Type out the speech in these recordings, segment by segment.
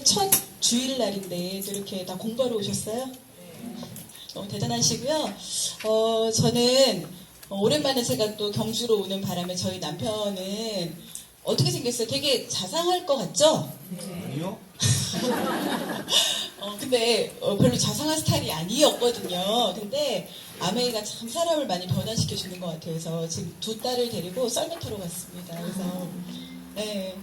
첫 주일날인데 또 이렇게 다 공부하러 오셨어요? 너무 대단하시고요. 저는 오랜만에 제가 또 경주로 오는 바람에 저희 남편은 어떻게 생겼어요? 되게 자상할 것 같죠? 아니요? 근데 별로 자상한 스타일이 아니었거든요. 근데 아메이가 참 사람을 많이 변화시켜주는 것 같아요. 그래서 지금 두 딸을 데리고 썰매 타러 갔습니다. 그래서 네,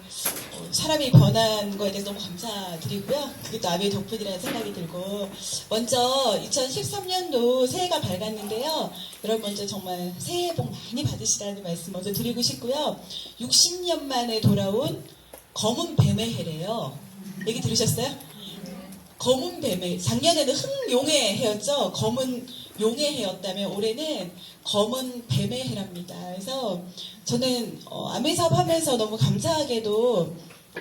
사람이 변한 거에 대해서 너무 감사드리고요. 그게 또 아메이 덕분이라는 생각이 들고, 먼저 2013년도 새해가 밝았는데요. 여러분 먼저 정말 새해 복 많이 받으시라는 말씀 먼저 드리고 싶고요. 60년 만에 돌아온 검은 뱀의 해래요. 얘기 들으셨어요? 검은 뱀의, 작년에는 흑용의 해였죠. 검은 용의 해였다면 올해는 검은 뱀의 해랍니다. 그래서 저는 아메이 사업하면서 너무 감사하게도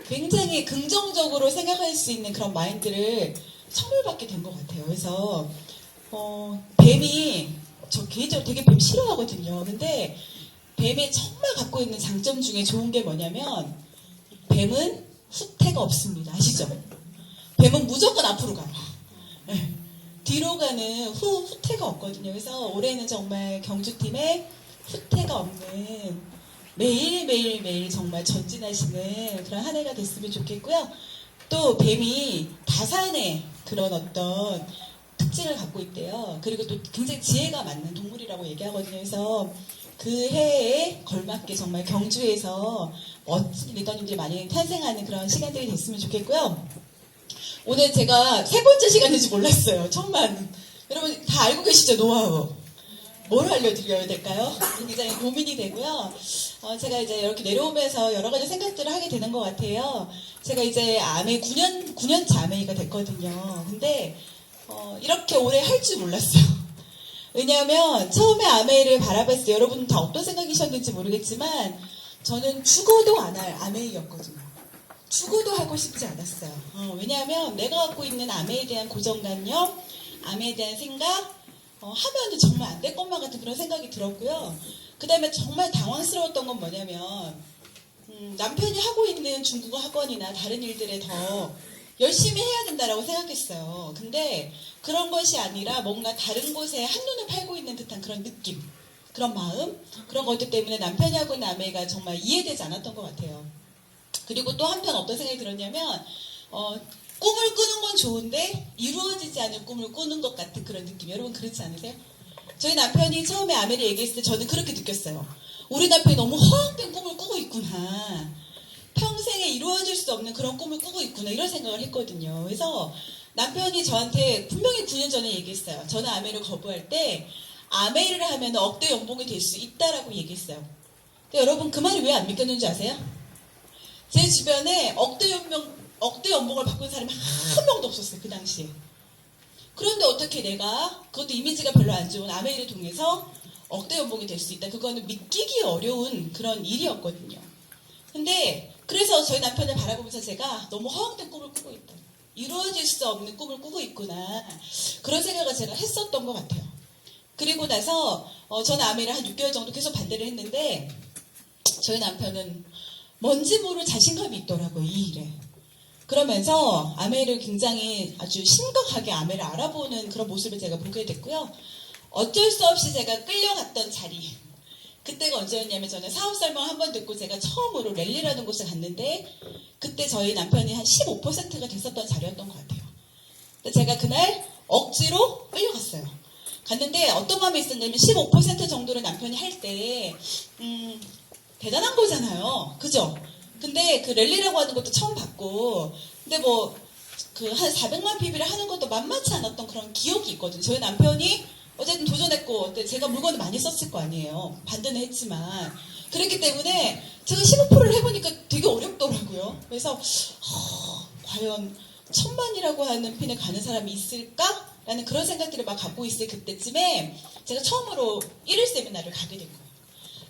굉장히 긍정적으로 생각할 수 있는 그런 마인드를 선물받게 된 것 같아요. 그래서 뱀이, 저 개인적으로 되게 뱀 싫어하거든요. 근데 뱀이 정말 갖고 있는 장점 중에 좋은 게 뭐냐면 뱀은 후퇴가 없습니다. 아시죠? 뱀은 무조건 앞으로 가요. 네. 뒤로 가는 후퇴가 없거든요. 그래서 올해는 정말 경주팀에 후퇴가 없는 매일매일 정말 전진하시는 그런 한 해가 됐으면 좋겠고요. 또 뱀이 다산의 그런 어떤 특징을 갖고 있대요. 그리고 또 굉장히 지혜가 많는 동물이라고 얘기하거든요. 그래서 그 해에 걸맞게 정말 경주에서 멋진 리더님들이 많이 탄생하는 그런 시간들이 됐으면 좋겠고요. 오늘 제가 세 번째 시간인지 몰랐어요. 천만. 여러분 다 알고 계시죠? 노하우. 뭘 알려드려야 될까요? 굉장히 고민이 되고요. 제가 이제 이렇게 내려오면서 여러 가지 생각들을 하게 되는 것 같아요. 제가 이제 아메이 9년차 아메이가 됐거든요. 근데 이렇게 오래 할 줄 몰랐어요. 왜냐하면 처음에 아메이를 바라봤을 때 여러분 다 어떤 생각이셨는지 모르겠지만 저는 죽어도 안 할 아메이였거든요. 죽어도 하고 싶지 않았어요. 왜냐하면 내가 갖고 있는 아메에 대한 고정관념, 아메에 대한 생각, 하면은 정말 안 될 것만 같은 그런 생각이 들었고요. 그 다음에 정말 당황스러웠던 건 뭐냐면 남편이 하고 있는 중국어 학원이나 다른 일들에 더 열심히 해야 된다라고 생각했어요. 근데 그런 것이 아니라 뭔가 다른 곳에 한눈을 팔고 있는 듯한 그런 느낌, 그런 마음, 그런 것들 때문에 남편이 하고 있는 아메가 정말 이해되지 않았던 것 같아요. 그리고 또 한편 어떤 생각이 들었냐면 꿈을 꾸는 건 좋은데 이루어지지 않은 꿈을 꾸는 것 같은 그런 느낌. 여러분 그렇지 않으세요? 저희 남편이 처음에 아메를 얘기했을 때 저는 그렇게 느꼈어요. 우리 남편이 너무 허황된 꿈을 꾸고 있구나. 평생에 이루어질 수 없는 그런 꿈을 꾸고 있구나. 이런 생각을 했거든요. 그래서 남편이 저한테 분명히 9년 전에 얘기했어요. 저는 아메를 거부할 때 아메를 하면 억대 연봉이 될 수 있다라고 얘기했어요. 근데 여러분 그 말이 왜 안 믿겼는지 아세요? 제 주변에 억대 연봉을 받고 있는 사람이 한 명도 없었어요. 그 당시에. 그런데 어떻게 내가 그것도 이미지가 별로 안 좋은 아메이를 통해서 억대 연봉이 될 수 있다. 그거는 믿기기 어려운 그런 일이었거든요. 근데 그래서 저희 남편을 바라보면서 제가 너무 허황된 꿈을 꾸고 있다. 이루어질 수 없는 꿈을 꾸고 있구나. 그런 생각을 제가 했었던 것 같아요. 그리고 나서 저는 아메이를 한 6개월 정도 계속 반대를 했는데 저희 남편은 뭔지 모를 자신감이 있더라고요. 이 일에. 그러면서 아메를 굉장히 아주 심각하게 아메를 알아보는 그런 모습을 제가 보게 됐고요. 어쩔 수 없이 제가 끌려갔던 자리. 그때가 언제였냐면 저는 사업 설명 한 번 듣고 제가 처음으로 랠리라는 곳을 갔는데 그때 저희 남편이 한 15%가 됐었던 자리였던 것 같아요. 근데 제가 그날 억지로 끌려갔어요. 갔는데 어떤 마음이 있었냐면 15% 정도를 남편이 할 때 대단한 거잖아요. 그죠? 근데 그 랠리라고 하는 것도 처음 봤고, 근데 뭐, 그 한 400만 PB를 하는 것도 만만치 않았던 그런 기억이 있거든요. 저희 남편이 어쨌든 도전했고, 근데 제가 물건을 많이 썼을 거 아니에요. 반대는 했지만. 그랬기 때문에 제가 15%를 해보니까 되게 어렵더라고요. 그래서, 과연 1000만이라고 하는 핀에 가는 사람이 있을까? 라는 그런 생각들을 막 갖고 있을 그때쯤에 제가 처음으로 1일 세미나를 가게 된 거예요.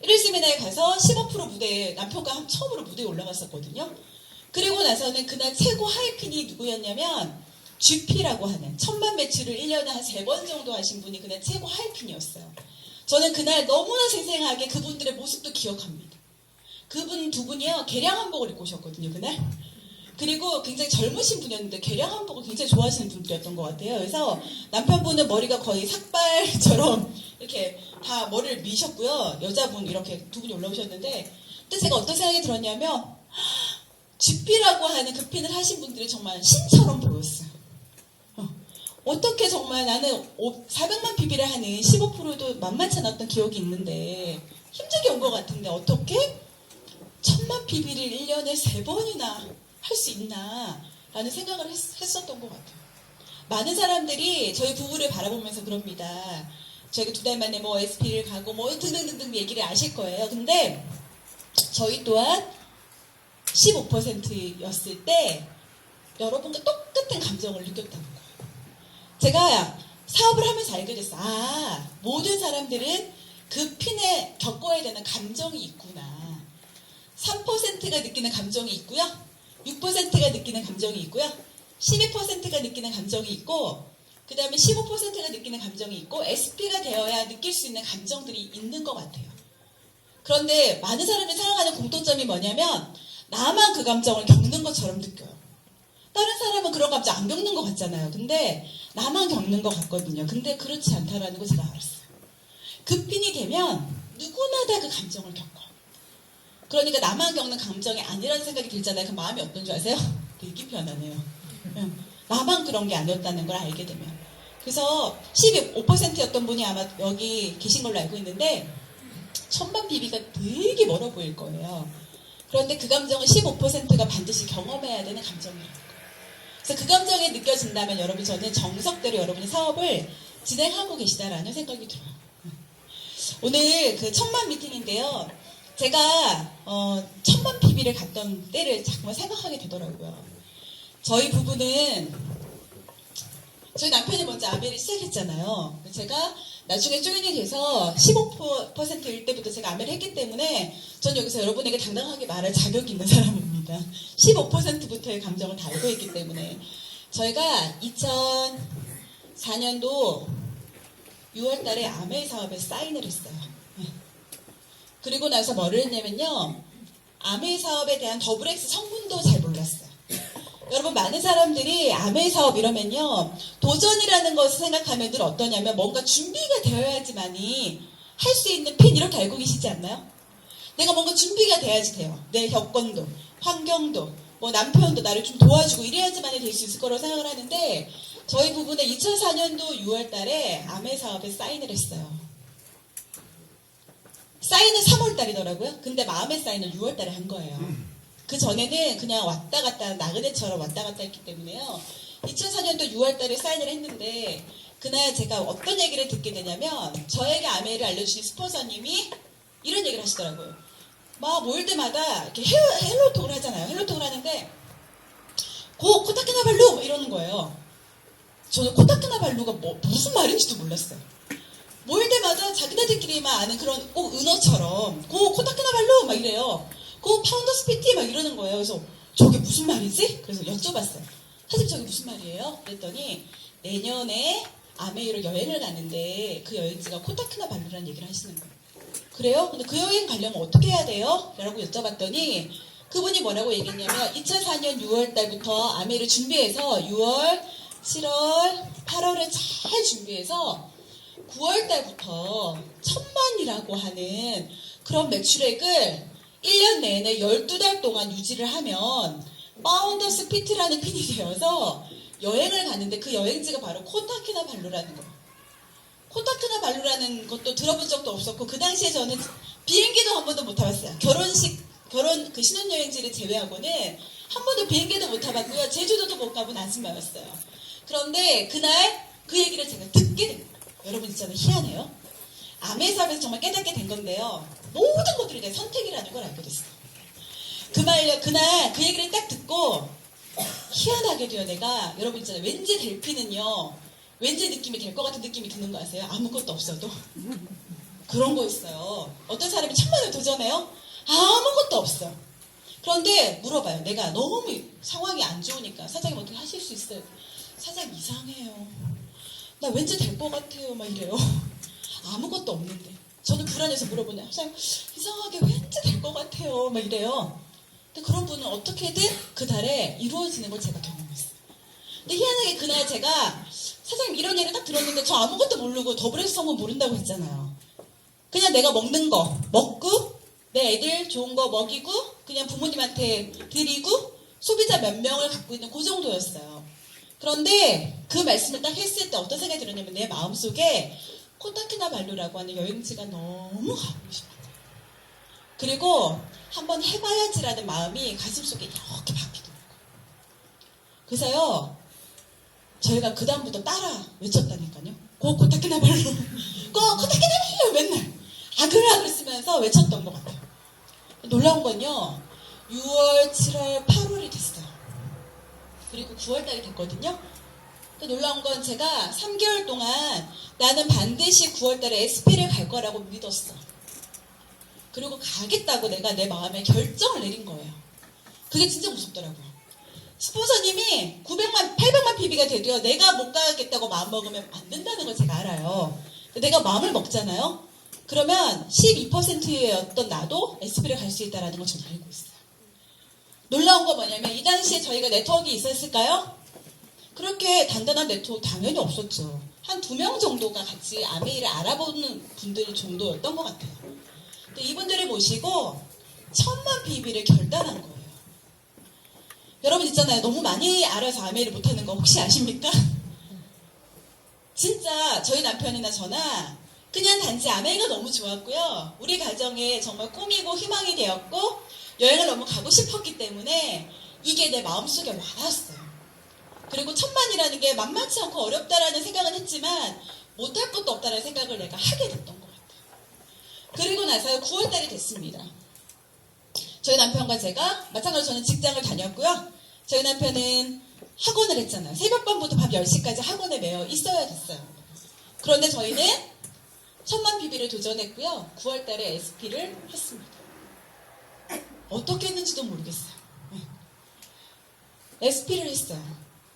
1일 세미나에 가서 15% 무대에 남편과 처음으로 무대에 올라갔었거든요. 그리고 나서는 그날 최고 하이핀이 누구였냐면 GP라고 하는 1000만 매출을 1년에 한 3번 정도 하신 분이 그날 최고 하이핀이었어요. 저는 그날 너무나 생생하게 그분들의 모습도 기억합니다. 그분 두 분이요 계량 한복을 입고 오셨거든요. 그날 그리고 굉장히 젊으신 분이었는데 개량 한복을 굉장히 좋아하시는 분들이었던 것 같아요. 그래서 남편분은 머리가 거의 삭발처럼 이렇게 다 머리를 미셨고요. 여자분 이렇게 두 분이 올라오셨는데 그때 제가 어떤 생각이 들었냐면 쥐피라고 하는 그 핀을 하신 분들이 정말 신처럼 보였어요. 어떻게 정말 나는 400만 PB를 하는 15%도 만만치 않았던 기억이 있는데 힘들게 온 것 같은데 어떻게 1000만 PB를 1년에 3번이나 할 수 있나 라는 생각을 했었던 것 같아요. 많은 사람들이 저희 부부를 바라보면서 그럽니다. 저희가 2달 만에 뭐 SP를 가고 뭐 등등등등 얘기를 아실 거예요. 근데 저희 또한 15%였을 때 여러분과 똑같은 감정을 느꼈다는 거예요. 제가 사업을 하면서 알게 됐어. 모든 사람들은 그 핀에 겪어야 되는 감정이 있구나. 3%가 느끼는 감정이 있고요. 6%가 느끼는 감정이 있고요. 12%가 느끼는 감정이 있고 그 다음에 15%가 느끼는 감정이 있고 SP가 되어야 느낄 수 있는 감정들이 있는 것 같아요. 그런데 많은 사람들이 생각하는 공통점이 뭐냐면 나만 그 감정을 겪는 것처럼 느껴요. 다른 사람은 그런 감정 안 겪는 것 같잖아요. 근데 나만 겪는 것 같거든요. 근데 그렇지 않다라는 거 제가 알았어요. 그 핀이 되면 누구나 다 그 감정을 겪어요. 그러니까 나만 겪는 감정이 아니라는 생각이 들잖아요. 그 마음이 어떤 줄 아세요? 되게 편하네요. 나만 그런 게 아니었다는 걸 알게 되면. 그래서 15%였던 분이 아마 여기 계신 걸로 알고 있는데 1000만 BB가 되게 멀어 보일 거예요. 그런데 그 감정은 15%가 반드시 경험해야 되는 감정이라는 거예요. 그래서 그 감정이 느껴진다면 여러분 저는 정석대로 여러분이 사업을 진행하고 계시다라는 생각이 들어요. 오늘 그 1000만 미팅인데요. 제가 1000만 PB를 갔던 때를 정말 생각하게 되더라고요. 저희 부부는 저희 남편이 먼저 아메를 시작했잖아요. 제가 나중에 조인이 돼서 15%일 때부터 제가 아메를 했기 때문에 전 여기서 여러분에게 당당하게 말할 자격이 있는 사람입니다. 15%부터의 감정을 다 알고 있기 때문에 저희가 2004년도 6월 달에 아메 사업에 사인을 했어요. 그리고 나서 뭐를 했냐면요. 아메 사업에 대한 더블X 성분도 잘 몰랐어요. 여러분 많은 사람들이 아메 사업 이러면요. 도전이라는 것을 생각하면 늘 어떠냐면 뭔가 준비가 되어야지만이 할 수 있는 핀 이렇게 알고 계시지 않나요? 내가 뭔가 준비가 돼야지 돼요. 내 여건도, 환경도, 뭐 남편도 나를 좀 도와주고 이래야지만이 될 수 있을 거라고 생각을 하는데 저희 부부는 2004년도 6월 달에 아메 사업에 사인을 했어요. 사인은 3월 달이더라고요. 근데 마음의 사인은 6월 달에 한 거예요. 그 전에는 그냥 왔다 갔다 나그네처럼 왔다 갔다 했기 때문에요. 2004년도 6월 달에 사인을 했는데 그날 제가 어떤 얘기를 듣게 되냐면 저에게 아메를 알려주신 스폰서님이 이런 얘기를 하시더라고요. 막 모일 때마다 이렇게 헬로톡을 하잖아요. 헬로톡을 하는데 코타키나발루 뭐 이러는 거예요. 저는 코타키나발루가 무슨 말인지도 몰랐어요. 모일 때마다 자기네들끼리만 아는 그런 꼭 은어처럼 코타키나발루 막 이래요. 파운더 스피티 막 이러는 거예요. 그래서 저게 무슨 말이지? 그래서 여쭤봤어요. 사실 저게 무슨 말이에요? 그랬더니 내년에 아메이로 여행을 가는데 그 여행지가 코타키나발루라는 얘기를 하시는 거예요. 그래요? 근데 그 여행 가려면 어떻게 해야 돼요? 라고 여쭤봤더니 그분이 뭐라고 얘기했냐면 2004년 6월 달부터 아메이를 준비해서 6월, 7월, 8월을 잘 준비해서 9월 달부터 1000만이라고 하는 그런 매출액을 1년 내내 12달 동안 유지를 하면 파운더 스피트라는 핀이 되어서 여행을 가는데 그 여행지가 바로 코타키나발루라는 거예요. 코타키나발루라는 것도 들어본 적도 없었고 그 당시에 저는 비행기도 한 번도 못 타봤어요. 결혼 그 신혼여행지를 제외하고는 한 번도 비행기도 못 타봤고요. 제주도도 못 가본 아줌마였어요. 그런데 그날 그 얘기를 제가 듣게 된 거예요. 여러분 있잖아요. 희한해요. 아메 사업에서 정말 깨닫게 된 건데요. 모든 것들이 내 선택이라는 걸 알게 됐어요. 그날 그 얘기를 딱 듣고 희한하게도요. 내가 여러분 있잖아요. 왠지 델피는요. 왠지 느낌이 될 것 같은 느낌이 드는 거 아세요? 아무것도 없어도. 그런 거 있어요. 어떤 사람이 1000만을 도전해요? 아무것도 없어. 그런데 물어봐요. 내가 너무 상황이 안 좋으니까 사장님 어떻게 하실 수 있어요? 사장님 이상해요. 나 왠지 될 것 같아요. 막 이래요. 아무것도 없는데. 저는 불안해서 물어보냐. 사장님 이상하게 왠지 될 것 같아요. 막 이래요. 근데 그런 분은 어떻게든 그 달에 이루어지는 걸 제가 경험했어요. 근데 희한하게 그날 제가 사장님 이런 얘기를 딱 들었는데 저 아무것도 모르고 더블에스 성분 모른다고 했잖아요. 그냥 내가 먹는 거 먹고 내 애들 좋은 거 먹이고 그냥 부모님한테 드리고 소비자 몇 명을 갖고 있는 그 정도였어요. 그런데 그 말씀을 딱 했을 때 어떤 생각이 들었냐면 내 마음속에 코타키나발루라고 하는 여행지가 너무 가보고 싶었어요. 그리고 한번 해봐야지라는 마음이 가슴속에 이렇게 바뀌더라고요. 그래서요 저희가 그 다음부터 따라 외쳤다니까요. 코타키나발루 코타키나발루 맨날 아글아글 쓰면서 외쳤던 것 같아요. 놀라운 건요 6월, 7월, 8월이 됐어요. 그리고 9월달이 됐거든요. 놀라운 건 제가 3개월 동안 나는 반드시 9월달에 SP를 갈 거라고 믿었어. 그리고 가겠다고 내가 내 마음에 결정을 내린 거예요. 그게 진짜 무섭더라고요. 스폰서님이 900만, 800만 PB가 돼도요. 내가 못 가겠다고 마음먹으면 안 된다는 걸 제가 알아요. 내가 마음을 먹잖아요. 그러면 12%였던 나도 SP를 갈 수 있다는 걸 저는 알고 있어요. 놀라운 건 뭐냐면 이 당시에 저희가 네트워크가 있었을까요? 그렇게 단단한 네트워크 당연히 없었죠. 한 2명 정도가 같이 아메이를 알아보는 분들 정도였던 것 같아요. 근데 이분들을 모시고 1000만 PB를 결단한 거예요. 여러분 있잖아요. 너무 많이 알아서 아메이를 못하는 거 혹시 아십니까? 진짜 저희 남편이나 저나 그냥 단지 아메이가 너무 좋았고요. 우리 가정에 정말 꿈이고 희망이 되었고 여행을 너무 가고 싶었기 때문에 이게 내 마음속에 와닿았어요. 그리고 1000만이라는 게 만만치 않고 어렵다라는 생각은 했지만 못할 것도 없다라는 생각을 내가 하게 됐던 것 같아요. 그리고 나서 9월달이 됐습니다. 저희 남편과 제가 마찬가지로 저는 직장을 다녔고요. 저희 남편은 학원을 했잖아요. 새벽밤부터 밤 10시까지 학원에 매여 있어야 됐어요. 그런데 저희는 1000만 PB를 도전했고요. 9월달에 SP를 했습니다. 어떻게 했는지도 모르겠어요. SP를 했어요.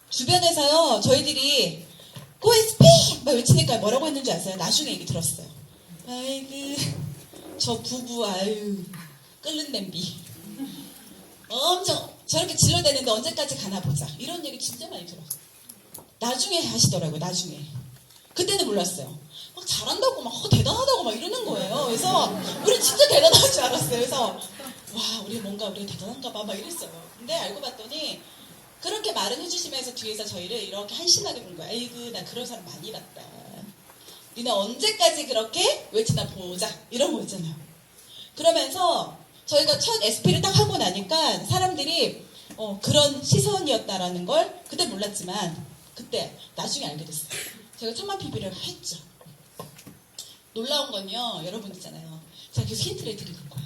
주변에서요, 저희들이 고 SP! 막 외치니까 뭐라고 했는지 아세요? 나중에 얘기 들었어요. 아이고, 저 부부, 아유, 끓는 냄비. 엄청 저렇게 질러대는데 언제까지 가나 보자. 이런 얘기 진짜 많이 들었어요. 나중에 하시더라고요, 나중에. 그때는 몰랐어요. 막 잘한다고, 막 대단하다고 막 이러는 거예요. 그래서 우리 진짜 대단한 줄 알았어요. 그래서 와, 우리가 대단한가 봐, 막 이랬어요. 근데 알고 봤더니 그렇게 말은 해주시면서 뒤에서 저희를 이렇게 한심하게 본 거야. 아이고, 나 그런 사람 많이 봤다. 니네 언제까지 그렇게 외치나 보자. 이런 거 있잖아요. 그러면서 저희가 첫 SP를 딱 하고 나니까 사람들이 그런 시선이었다라는 걸 그때 몰랐지만 그때 나중에 알게 됐어요. 제가 1000만 PB를 했죠. 놀라운 건요. 여러분 있잖아요. 제가 계속 힌트를 드리는 거예요.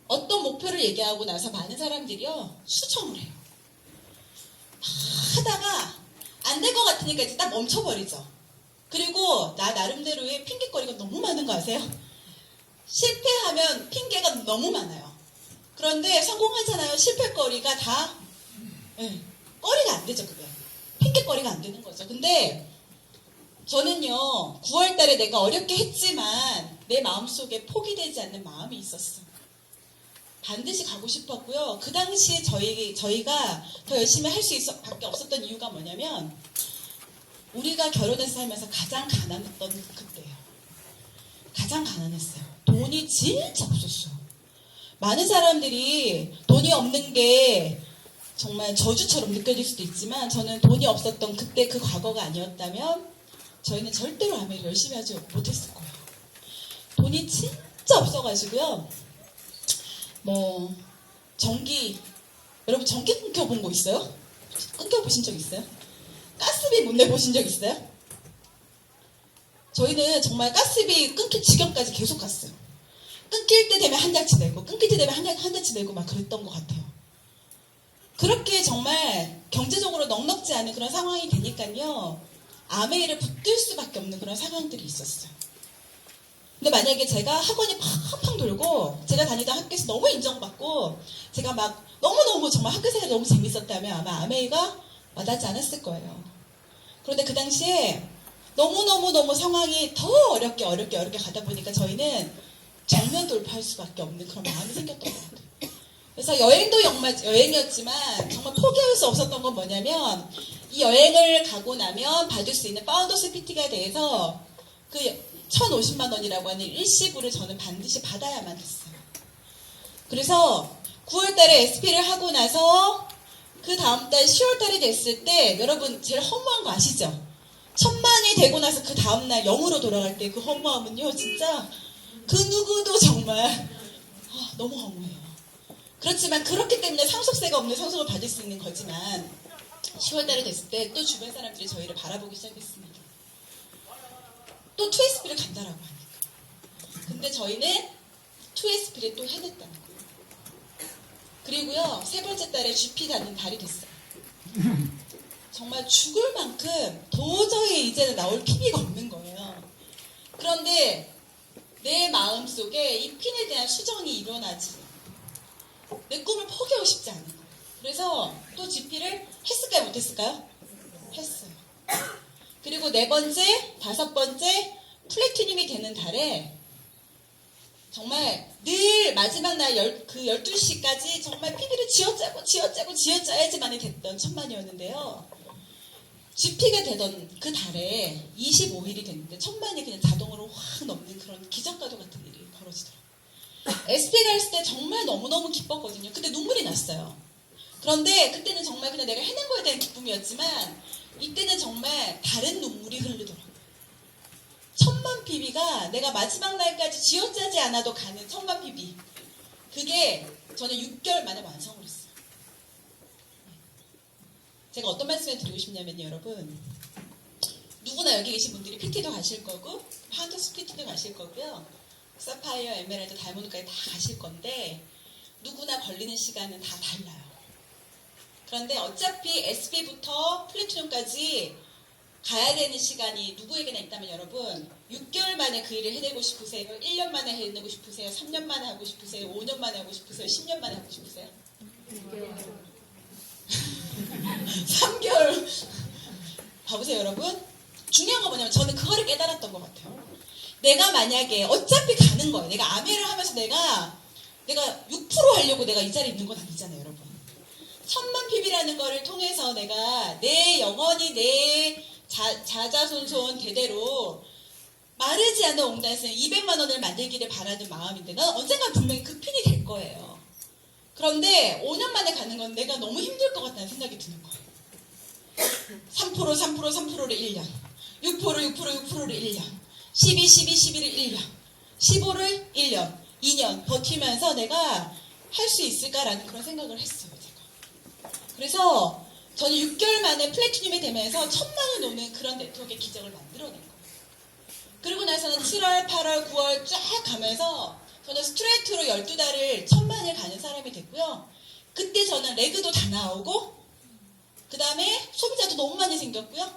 어떤 목표를 얘기하고 나서 많은 사람들이요. 수정을 해요. 하다가 안 될 것 같으니까 이제 딱 멈춰버리죠. 그리고 나 나름대로의 핑계거리가 너무 많은 거 아세요? 실패하면 핑계가 너무 많아요. 그런데 성공하잖아요. 실패거리가 다 거리가 안 되죠. 그게 핑계거리가 안 되는 거죠. 근데 저는요 9월달에 내가 어렵게 했지만 내 마음속에 포기되지 않는 마음이 있었어. 반드시 가고 싶었고요. 그 당시에 저희가 더 열심히 할 수 밖에 없었던 이유가 뭐냐면 우리가 결혼해서 살면서 가장 가난했던 그때예요. 가장 가난했어요. 돈이 진짜 없었어요. 많은 사람들이 돈이 없는 게 정말 저주처럼 느껴질 수도 있지만 저는 돈이 없었던 그때 그 과거가 아니었다면 저희는 절대로 아메를 열심히 하지 못했을 거예요. 돈이 진짜 없어가지고요. 전기, 여러분 전기 끊겨본 거 있어요? 끊겨보신 적 있어요? 가스비 못 내보신 적 있어요? 저희는 정말 가스비 끊길 지경까지 계속 갔어요. 끊길 때 되면 한 달치 내고 끊길 때 되면 한 달치 내고 막 그랬던 것 같아요. 그렇게 정말 경제적으로 넉넉지 않은 그런 상황이 되니까요. 아메이를 붙들 수밖에 없는 그런 상황들이 있었어요. 근데 만약에 제가 학원이 팡팡 돌고 제가 다니던 학교에서 너무 인정받고 제가 막 너무너무 정말 학교 생활이 너무 재밌었다면 아마 아메이가 와닿지 않았을 거예요. 그런데 그 당시에 너무너무 상황이 더 어렵게 가다 보니까 저희는 정면 돌파할 수밖에 없는 그런 마음이 생겼던 것 같아요. 그래서 여행도 여행이었지만 정말 포기할 수 없었던 건 뭐냐면 이 여행을 가고 나면 받을 수 있는 파운더스 PT가 대해서 그 1,050만 원이라고 하는 일시불을 저는 반드시 받아야만 했어요. 그래서 9월 달에 SP를 하고 나서 그 다음 달 10월 달이 됐을 때 여러분 제일 허무한 거 아시죠? 1,000만이 되고 나서 그 다음 날 0으로 돌아갈 때 그 허무함은요 진짜 그 누구도 정말 너무 허무해요. 그렇지만 그렇기 때문에 상속세가 없는 상속을 받을 수 있는 거지만 10월 달이 됐을 때 또 주변 사람들이 저희를 바라보기 시작했습니다. 또 2SP를 간다라고 하니까. 근데 저희는 2SP를 또 해냈다는 거예요. 그리고요, 세 번째 달에 GP 닿는 달이 됐어요. 정말 죽을 만큼 도저히 이제는 나올 PB가 없는 거예요. 그런데 내 마음속에 이 핀에 대한 수정이 일어나지. 내 꿈을 포기하고 싶지 않은 거예요. 그래서 또 GP를 했을까요? 못했을까요? 했어요. 그리고 네 번째, 다섯 번째 플래티늄이 되는 달에 정말 늘 마지막 날 그 12시까지 정말 PB를 쥐어짜야지만이 됐던 1,000만이었는데요. GP가 되던 그 달에 25일이 됐는데 1,000만이 그냥 자동으로 확 넘는 그런 기적과도 같은 일이 벌어지더라고요. SP 갔을 때 정말 너무너무 기뻤거든요. 그때 눈물이 났어요. 그런데 그때는 정말 그냥 내가 해낸 거에 대한 기쁨이었지만 이때는 정말 다른 눈물이 흐르더라고요. 1,000만 PB가 내가 마지막 날까지 쥐어짜지 않아도 가는 1,000만 PB. 그게 저는 6개월 만에 완성을 했어요. 제가 어떤 말씀을 드리고 싶냐면요, 여러분. 누구나 여기 계신 분들이 PT도 가실 거고, 파운더스 PT도 가실 거고요. 사파이어, 에메랄드, 다이아몬드까지 다 가실 건데, 누구나 걸리는 시간은 다 달라요. 그런데 어차피 SP부터 플래티넘까지 가야 되는 시간이 누구에게나 있다면 여러분 6개월 만에 그 일을 해내고 싶으세요? 1년 만에 해내고 싶으세요? 3년 만에 하고 싶으세요? 5년 만에 하고 싶으세요? 10년 만에 하고 싶으세요? 3개월 봐보세요 여러분. 중요한 건 뭐냐면 저는 그거를 깨달았던 것 같아요. 내가 만약에 어차피 가는 거예요. 내가 아메를 하면서 내가 6% 하려고 내가 이 자리에 있는 건 아니잖아요 여러분. 1,000만 PB라는 거를 통해서 내가 내 영원히 내 자자손손 대대로 마르지 않는 옹단에서 200만 원을 만들기를 바라는 마음인데 난 언젠가 분명히 그 핀이 될 거예요. 그런데 5년 만에 가는 건 내가 너무 힘들 것 같다는 생각이 드는 거예요. 3%를 1년, 6%를 1년, 11을 1년, 15를 1년, 2년 버티면서 내가 할 수 있을까라는 그런 생각을 했어요. 그래서 저는 6개월 만에 플래티늄이 되면서 1,000만을 노는 그런 네트워크의 기적을 만들어낸 거예요. 그리고 나서는 7월, 8월, 9월 쫙 가면서 저는 스트레이트로 12달을 1,000만을 가는 사람이 됐고요. 그때 저는 레그도 다 나오고 그 다음에 소비자도 너무 많이 생겼고요.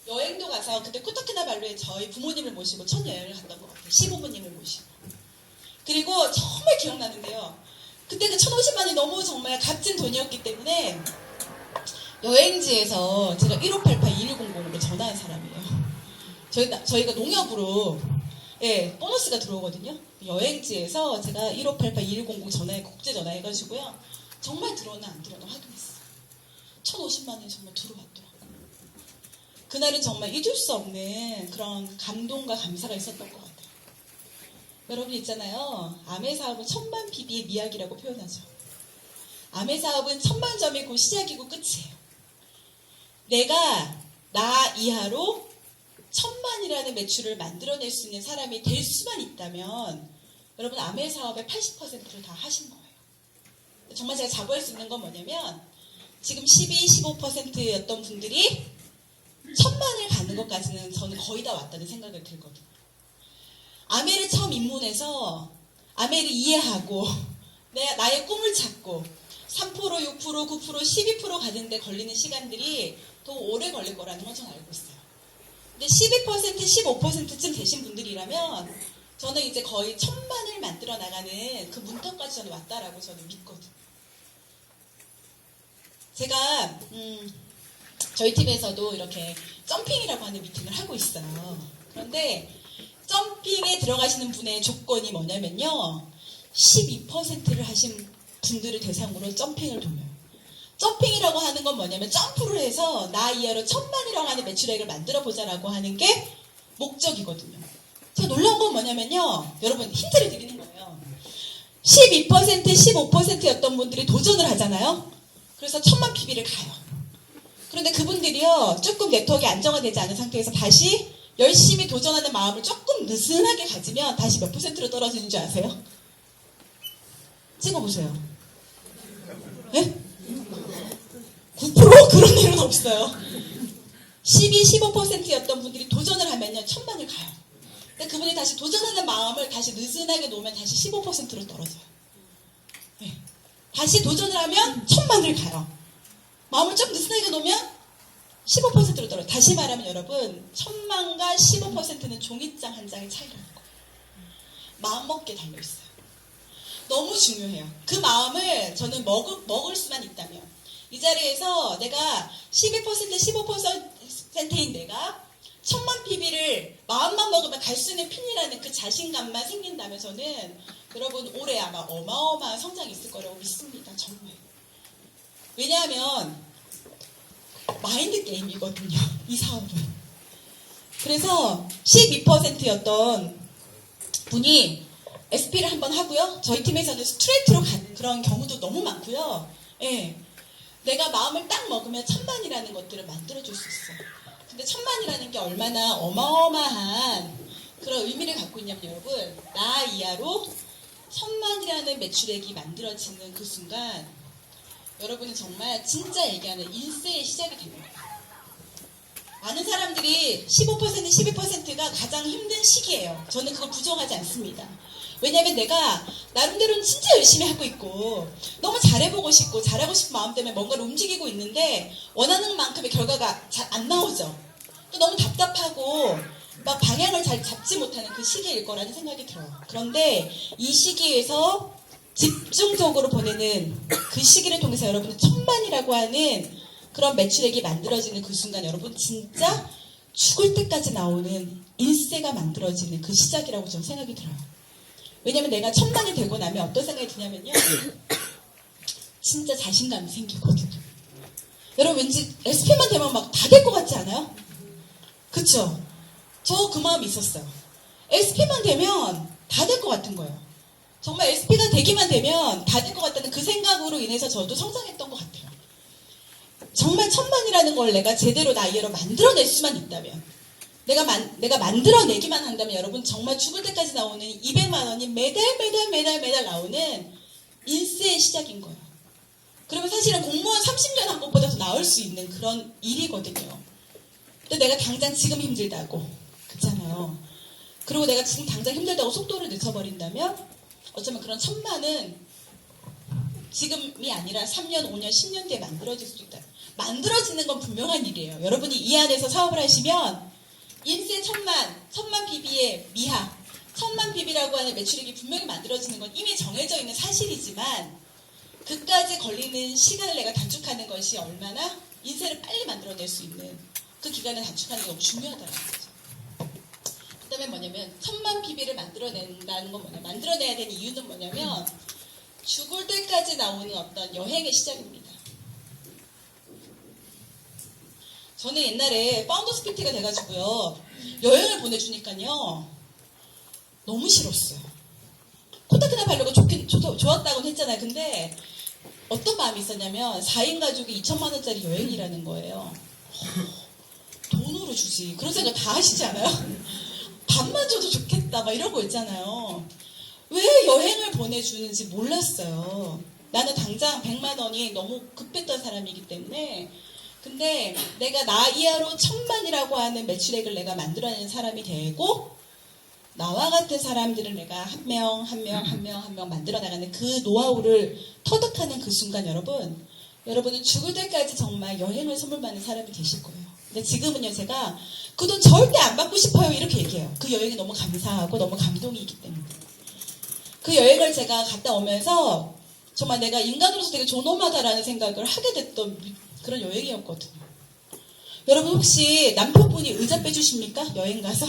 여행도 가서 그때 코타키나발루에 저희 부모님을 모시고 첫 여행을 갔던 것 같아요. 시부모님을 모시고. 그리고 정말 기억나는데요. 그때 그 1,050만이 너무 정말 값진 돈이었기 때문에 여행지에서 제가 1588-2100으로 전화한 사람이에요. 저희가 농협으로 보너스가 들어오거든요. 여행지에서 제가 1588-2100 전화해 국제 전화해가지고요. 정말 들어오나 안 들어오나 확인했어요. 1,050만원이 정말 들어왔더라고요. 그날은 정말 잊을 수 없는 그런 감동과 감사가 있었던 것 같아요. 여러분 있잖아요. 아메 사업은 1,000만 PB의 미학이라고 표현하죠. 아메 사업은 1,000만 점이 곧 시작이고 끝이에요. 내가 나 이하로 1,000만이라는 매출을 만들어낼 수 있는 사람이 될 수만 있다면 여러분 아메 사업의 80%를 다 하신 거예요. 정말 제가 자부할 수 있는 건 뭐냐면 지금 12-15%였던 분들이 1,000만을 가는 것까지는 저는 거의 다 왔다는 생각을 들거든요. 아메를 처음 입문해서 아메를 이해하고 나의 꿈을 찾고 3%, 6%, 9%, 12% 가는데 걸리는 시간들이 더 오래 걸릴 거라는 건 저는 알고 있어요. 근데 12%, 15%쯤 되신 분들이라면 저는 이제 거의 1,000만을 만들어 나가는 그 문턱까지 저는 왔다라고 저는 믿거든요. 제가 저희 팀에서도 이렇게 점핑이라고 하는 미팅을 하고 있어요. 그런데 점핑에 들어가시는 분의 조건이 뭐냐면요. 12%를 하신 분들을 대상으로 점핑을 돌려요. 점핑이라고 하는 건 뭐냐면 점프를 해서 나 이하로 1000만이라고 하는 매출액을 만들어 보자라고 하는 게 목적이거든요. 제가 놀라운 건 뭐냐면요. 여러분 힌트를 드리는 거예요. 12%, 15%였던 분들이 도전을 하잖아요. 그래서 1000만 PB를 가요. 그런데 그분들이요. 조금 네트워크가 안정화되지 않은 상태에서 다시 열심히 도전하는 마음을 조금 느슨하게 가지면 다시 몇 %로 떨어지는 줄 아세요? 찍어보세요. 네? 9% 그런 일은 없어요. 12, 15%였던 분들이 도전을 하면요. 1000만을 가요. 근데 그분이 다시 도전하는 마음을 다시 느슨하게 놓으면 다시 15%로 떨어져요. 네. 다시 도전을 하면 1000만을 가요. 마음을 좀 느슨하게 놓으면 15%로 떨어져요. 다시 말하면 여러분 1000만과 15%는 종이장 한 장의 차이라는 거예요. 마음먹기에 달려있어요. 너무 중요해요. 그 마음을 저는 먹을 수만 있다면 이 자리에서 내가 12%, 15%인 내가 1000만 PB를 마음만 먹으면 갈 수 있는 핀이라는 그 자신감만 생긴다면 저는 여러분 올해 아마 어마어마한 성장이 있을 거라고 믿습니다. 정말. 왜냐하면 마인드 게임이거든요. 이 사업은. 그래서 12%였던 분이 SP를 한번 하고요. 저희 팀에서는 스트레이트로 간 그런 경우도 너무 많고요. 예. 내가 마음을 딱 먹으면 1000만이라는 것들을 만들어줄 수 있어요. 근데 1000만이라는 게 얼마나 어마어마한 그런 의미를 갖고 있냐면 여러분 나 이하로 1000만이라는 매출액이 만들어지는 그 순간 여러분은 정말 진짜 얘기하는 인세의 시작이 됩니다. 많은 사람들이 15%, 12%가 가장 힘든 시기예요. 저는 그걸 부정하지 않습니다. 왜냐하면 내가 나름대로는 진짜 열심히 하고 있고 너무 잘해보고 싶고 잘하고 싶은 마음 때문에 뭔가를 움직이고 있는데 원하는 만큼의 결과가 잘 안 나오죠. 또 너무 답답하고 막 방향을 잘 잡지 못하는 그 시기일 거라는 생각이 들어요. 그런데 이 시기에서 집중적으로 보내는 그 시기를 통해서 여러분은 1000만이라고 하는 그런 매출액이 만들어지는 그 순간 여러분 진짜 죽을 때까지 나오는 인세가 만들어지는 그 시작이라고 저는 생각이 들어요. 왜냐면 내가 1000만이 되고 나면 어떤 생각이 드냐면요. 진짜 자신감이 생기거든요. 여러분 왠지 SP만 되면 막 다 될 것 같지 않아요? 그쵸? 저 그 마음이 있었어요. SP만 되면 다 될 것 같은 거예요. 정말 SP가 되기만 되면 다 될 것 같다는 그 생각으로 인해서 저도 성장했던 것 같아요. 정말 1000만이라는 걸 내가 제대로 나이로 만들어낼 수만 있다면 내가 만들어내기만 한다면 여러분 정말 죽을 때까지 나오는 200만 원이 매달 나오는 인세의 시작인 거예요. 그러면 사실은 공무원 30년 한 것보다 더 나을 수 있는 그런 일이거든요. 근데 내가 당장 지금 힘들다고 그렇잖아요. 그리고 내가 지금 당장 힘들다고 속도를 늦춰버린다면 어쩌면 그런 1000만은 지금이 아니라 3년, 5년, 10년 뒤에 만들어질 수도 있다. 만들어지는 건 분명한 일이에요. 여러분이 이 안에서 사업을 하시면 인세 1000만 PB의 미학, 1000만 PB라고 하는 매출액이 분명히 만들어지는 건 이미 정해져 있는 사실이지만 그까지 걸리는 시간을 내가 단축하는 것이 얼마나 인세를 빨리 만들어낼 수 있는 그 기간을 단축하는 게 너무 중요하다는 거죠. 그 다음에 뭐냐면 1000만 PB를 만들어낸다는 건 뭐냐 만들어내야 되는 이유는 뭐냐면 죽을 때까지 나오는 어떤 여행의 시작입니다. 저는 옛날에 파운더스 PT가 돼가지고요 여행을 보내주니까요 너무 싫었어요. 코타키나 발려고 좋았다고는 했잖아요. 근데 어떤 마음이 있었냐면 4인 가족이 2천만 원짜리 여행이라는 거예요. 돈으로 주지 그런 생각 다 하시지 않아요? 밥만 줘도 좋겠다 막 이런 거 있잖아요. 왜 여행을 보내주는지 몰랐어요. 나는 당장 100만 원이 너무 급했던 사람이기 때문에 근데 내가 나 이하로 1000만이라고 하는 매출액을 내가 만들어내는 사람이 되고 나와 같은 사람들을 내가 한 명 만들어 나가는 그 노하우를 터득하는 그 순간 여러분은 죽을 때까지 정말 여행을 선물 받는 사람이 되실 거예요. 근데 지금은요 제가 그 돈 절대 안 받고 싶어요 이렇게 얘기해요. 그 여행이 너무 감사하고 너무 감동이 있기 때문에. 그 여행을 제가 갔다 오면서 정말 내가 인간으로서 되게 존엄하다라는 생각을 하게 됐던 그런 여행이었거든요. 여러분 혹시 남편분이 의자 빼주십니까? 여행 가서?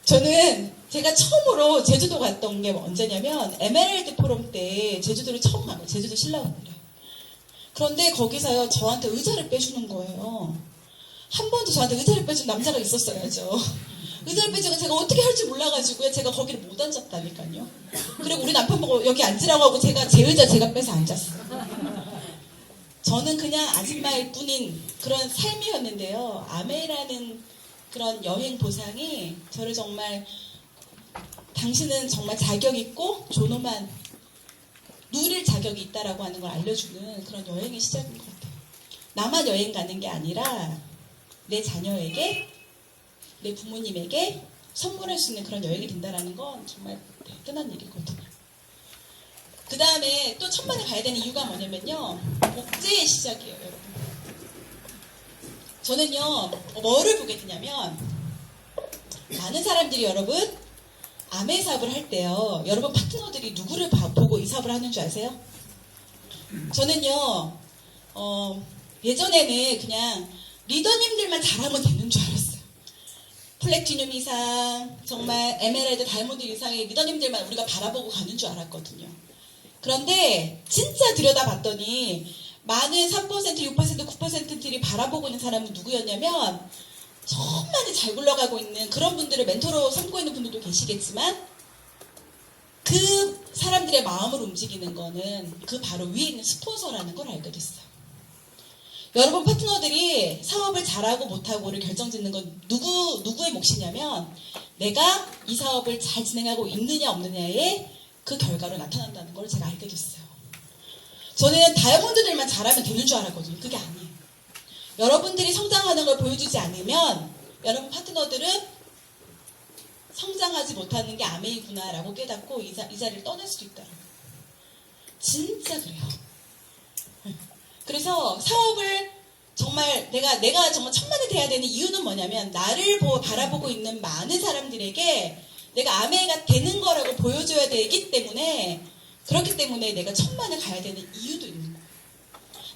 저는 제가 처음으로 제주도 갔던 게 언제냐면 에메랄드 포럼 때 제주도를 처음 간 거예요. 제주도 신라원을. 그런데 거기서요 저한테 의자를 빼주는 거예요. 한 번도 저한테 의자를 빼준 남자가 있었어야죠. 의자를 빼주고 제가 어떻게 할지 몰라가지고요. 제가 거기를 못 앉았다니까요. 그리고 우리 남편 보고 여기 앉으라고 하고 제가 제 의자 제가 빼서 앉았어요. 저는 그냥 아줌마일 뿐인 그런 삶이었는데요. 아메이라는 그런 여행 보상이 저를 정말 당신은 정말 자격 있고 존엄한 누릴 자격이 있다라고 하는 걸 알려주는 그런 여행의 시작인 것 같아요. 나만 여행 가는 게 아니라 내 자녀에게, 내 부모님에게 선물할 수 있는 그런 여행이 된다는 건 정말 대단한 일이거든요. 그 다음에 또 천만에 가야 되는 이유가 뭐냐면요. 복제의 시작이에요, 여러분. 저는요, 뭐를 보게 되냐면, 많은 사람들이 여러분, 아메 사업을 할 때요, 여러분 파트너들이 누구를 보고 이 사업을 하는 줄 아세요? 저는요, 예전에는 그냥 리더님들만 잘하면 되는 줄 알았어요. 플래티늄 이상, 정말 에메랄드 다이몬드 이상의 리더님들만 우리가 바라보고 가는 줄 알았거든요. 그런데 진짜 들여다봤더니 많은 3%, 6%, 9%들이 바라보고 있는 사람은 누구였냐면 천만에 잘 굴러가고 있는 그런 분들을 멘토로 삼고 있는 분들도 계시겠지만 그 사람들의 마음을 움직이는 거는 그 바로 위에 있는 스폰서라는 걸 알게 됐어요. 여러분 파트너들이 사업을 잘하고 못하고를 결정짓는 건 누구의 몫이냐면 내가 이 사업을 잘 진행하고 있느냐 없느냐의 그 결과로 나타난다는 걸 제가 알게 됐어요. 저는 다이아몬드들만 잘하면 되는 줄 알았거든요. 그게 아니에요. 여러분들이 성장하는 걸 보여주지 않으면 여러분 파트너들은 성장하지 못하는 게 아메이구나라고 깨닫고 이 자리를 떠날 수도 있다는 거예요. 진짜 그래요. 그래서 사업을 정말 내가 정말 천만이 돼야 되는 이유는 뭐냐면 나를 바라보고 있는 많은 사람들에게 내가 아메이가 되는 거라고 보여줘야 되기 때문에 그렇기 때문에 내가 천만을 가야 되는 이유도 있는 거예요.